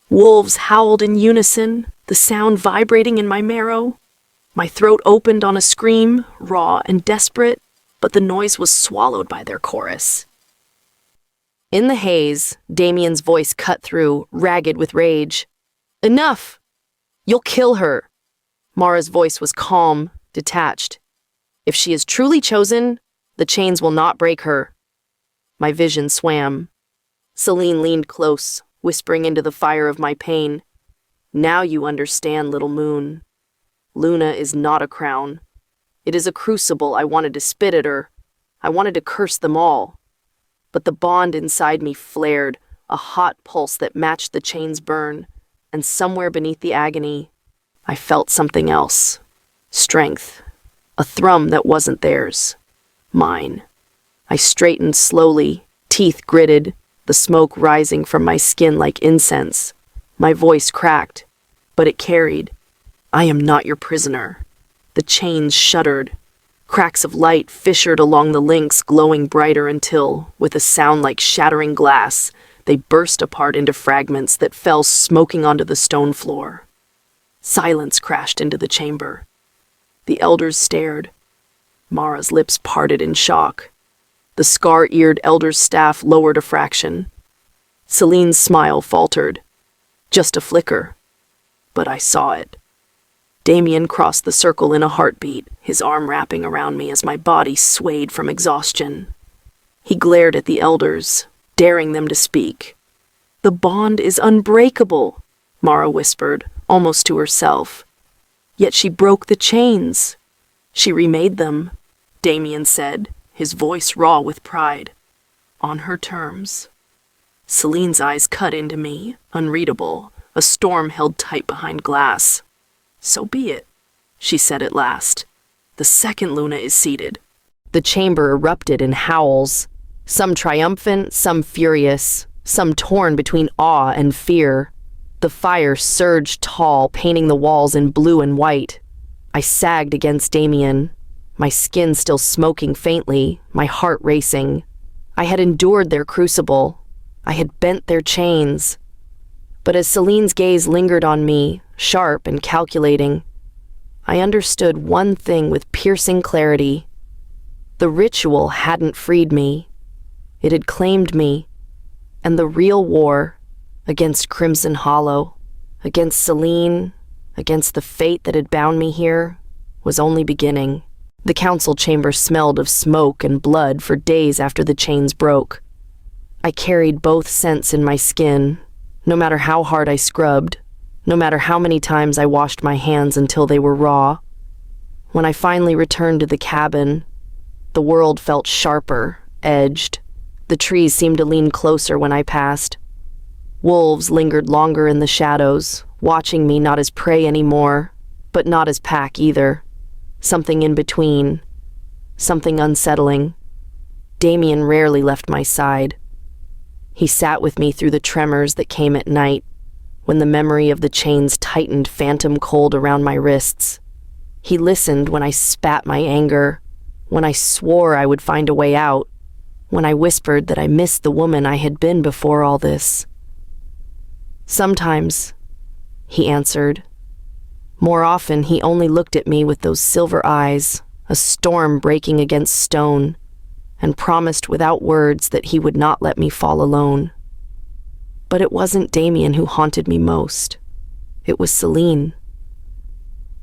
Wolves howled in unison, the sound vibrating in my marrow. My throat opened on a scream, raw and desperate, but the noise was swallowed by their chorus. In the haze, Damien's voice cut through, ragged with rage. "Enough! You'll kill her." Mara's voice was calm, detached. "If she is truly chosen, the chains will not break her." My vision swam. Celine leaned close, whispering into the fire of my pain. "Now you understand, little moon. Luna is not a crown. It is a crucible. I wanted to spit at her. I wanted to curse them all. But the bond inside me flared, a hot pulse that matched the chain's burn, and somewhere beneath the agony, I felt something else. Strength. A thrum that wasn't theirs. Mine. I straightened slowly, teeth gritted, the smoke rising from my skin like incense. My voice cracked, but it carried. "I am not your prisoner." The chains shuddered. Cracks of light fissured along the links, glowing brighter until, with a sound like shattering glass, they burst apart into fragments that fell smoking onto the stone floor. Silence crashed into the chamber. The elders stared. Mara's lips parted in shock. The scar-eared elder's staff lowered a fraction. Celine's smile faltered. Just a flicker. But I saw it. Damien crossed the circle in a heartbeat, his arm wrapping around me as my body swayed from exhaustion. He glared at the elders, daring them to speak. "The bond is unbreakable," Mara whispered, almost to herself. Yet she broke the chains. She remade them, Damien said, his voice raw with pride. On her terms. Celine's eyes cut into me, unreadable, a storm held tight behind glass. So be it, she said at last. The second Luna is seated. The chamber erupted in howls, some triumphant, some furious, some torn between awe and fear. The fire surged tall, painting the walls in blue and white. I sagged against Damien, my skin still smoking faintly, my heart racing. I had endured their crucible. I had bent their chains. But as Celine's gaze lingered on me, sharp and calculating, I understood one thing with piercing clarity. The ritual hadn't freed me. It had claimed me. And the real war, against Crimson Hollow, against Celine, against the fate that had bound me here, was only beginning. The council chamber smelled of smoke and blood for days after the chains broke. I carried both scents in my skin, no matter how hard I scrubbed, no matter how many times I washed my hands until they were raw. When I finally returned to the cabin, the world felt sharper, edged. The trees seemed to lean closer when I passed. Wolves lingered longer in the shadows, watching me not as prey anymore, but not as pack either. Something in between. Something unsettling. Damien rarely left my side. He sat with me through the tremors that came at night, when the memory of the chains tightened phantom cold around my wrists. He listened when I spat my anger, when I swore I would find a way out, when I whispered that I missed the woman I had been before all this. Sometimes, he answered. More often, he only looked at me with those silver eyes, a storm breaking against stone, and promised without words that he would not let me fall alone. But it wasn't Damien who haunted me most. It was Celine.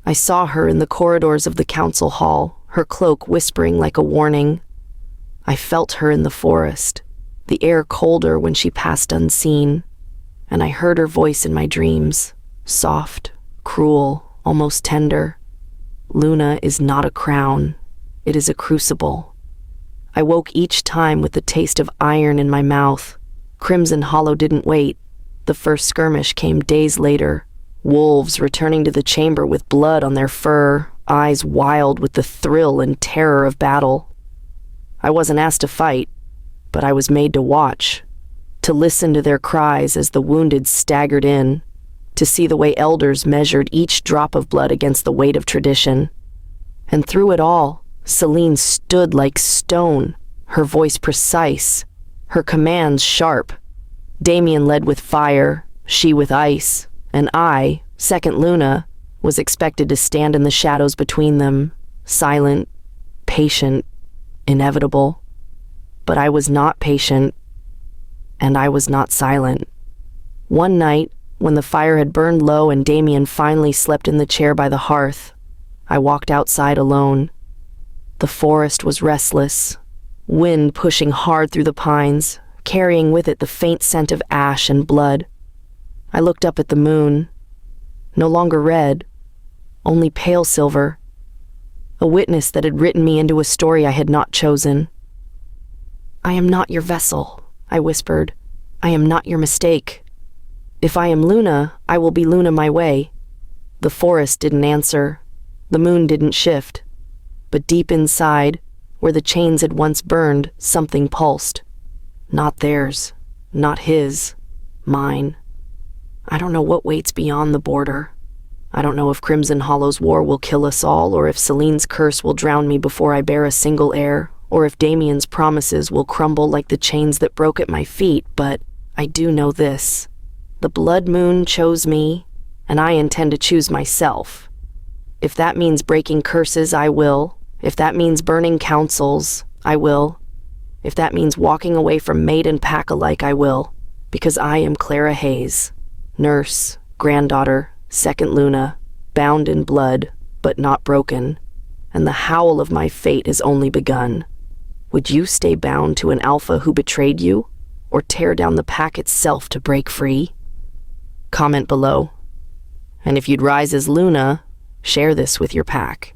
I saw her in the corridors of the council hall, her cloak whispering like a warning. I felt her in the forest, the air colder when she passed unseen, and I heard her voice in my dreams, soft, cruel, almost tender. Luna is not a crown, it is a crucible. I woke each time with the taste of iron in my mouth. Crimson Hollow didn't wait. The first skirmish came days later. Wolves returning to the chamber with blood on their fur, eyes wild with the thrill and terror of battle. I wasn't asked to fight, but I was made to watch, to listen to their cries as the wounded staggered in, to see the way elders measured each drop of blood against the weight of tradition. And through it all, Celine stood like stone, her voice precise, her commands sharp. Damien led with fire, she with ice, and I, second Luna, was expected to stand in the shadows between them, silent, patient, inevitable. But I was not patient, and I was not silent. One night, when the fire had burned low and Damien finally slept in the chair by the hearth, I walked outside alone. The forest was restless, wind pushing hard through the pines, carrying with it the faint scent of ash and blood. I looked up at the moon, no longer red, only pale silver, a witness that had written me into a story I had not chosen. "I am not your vessel," I whispered. "I am not your mistake. If I am Luna, I will be Luna my way." The forest didn't answer. The moon didn't shift. But deep inside, where the chains had once burned, something pulsed. Not theirs, not his, mine. I don't know what waits beyond the border. I don't know if Crimson Hollow's war will kill us all, or if Celine's curse will drown me before I bear a single heir, or if Damien's promises will crumble like the chains that broke at my feet, but I do know this. The blood moon chose me, and I intend to choose myself. If that means breaking curses, I will. If that means burning councils, I will. If that means walking away from mate and pack alike, I will. Because I am Clara Hayes, nurse, granddaughter, second Luna, bound in blood, but not broken. And the howl of my fate has only begun. Would you stay bound to an alpha who betrayed you, or tear down the pack itself to break free? Comment below. And if you'd rise as Luna, Share this with your pack.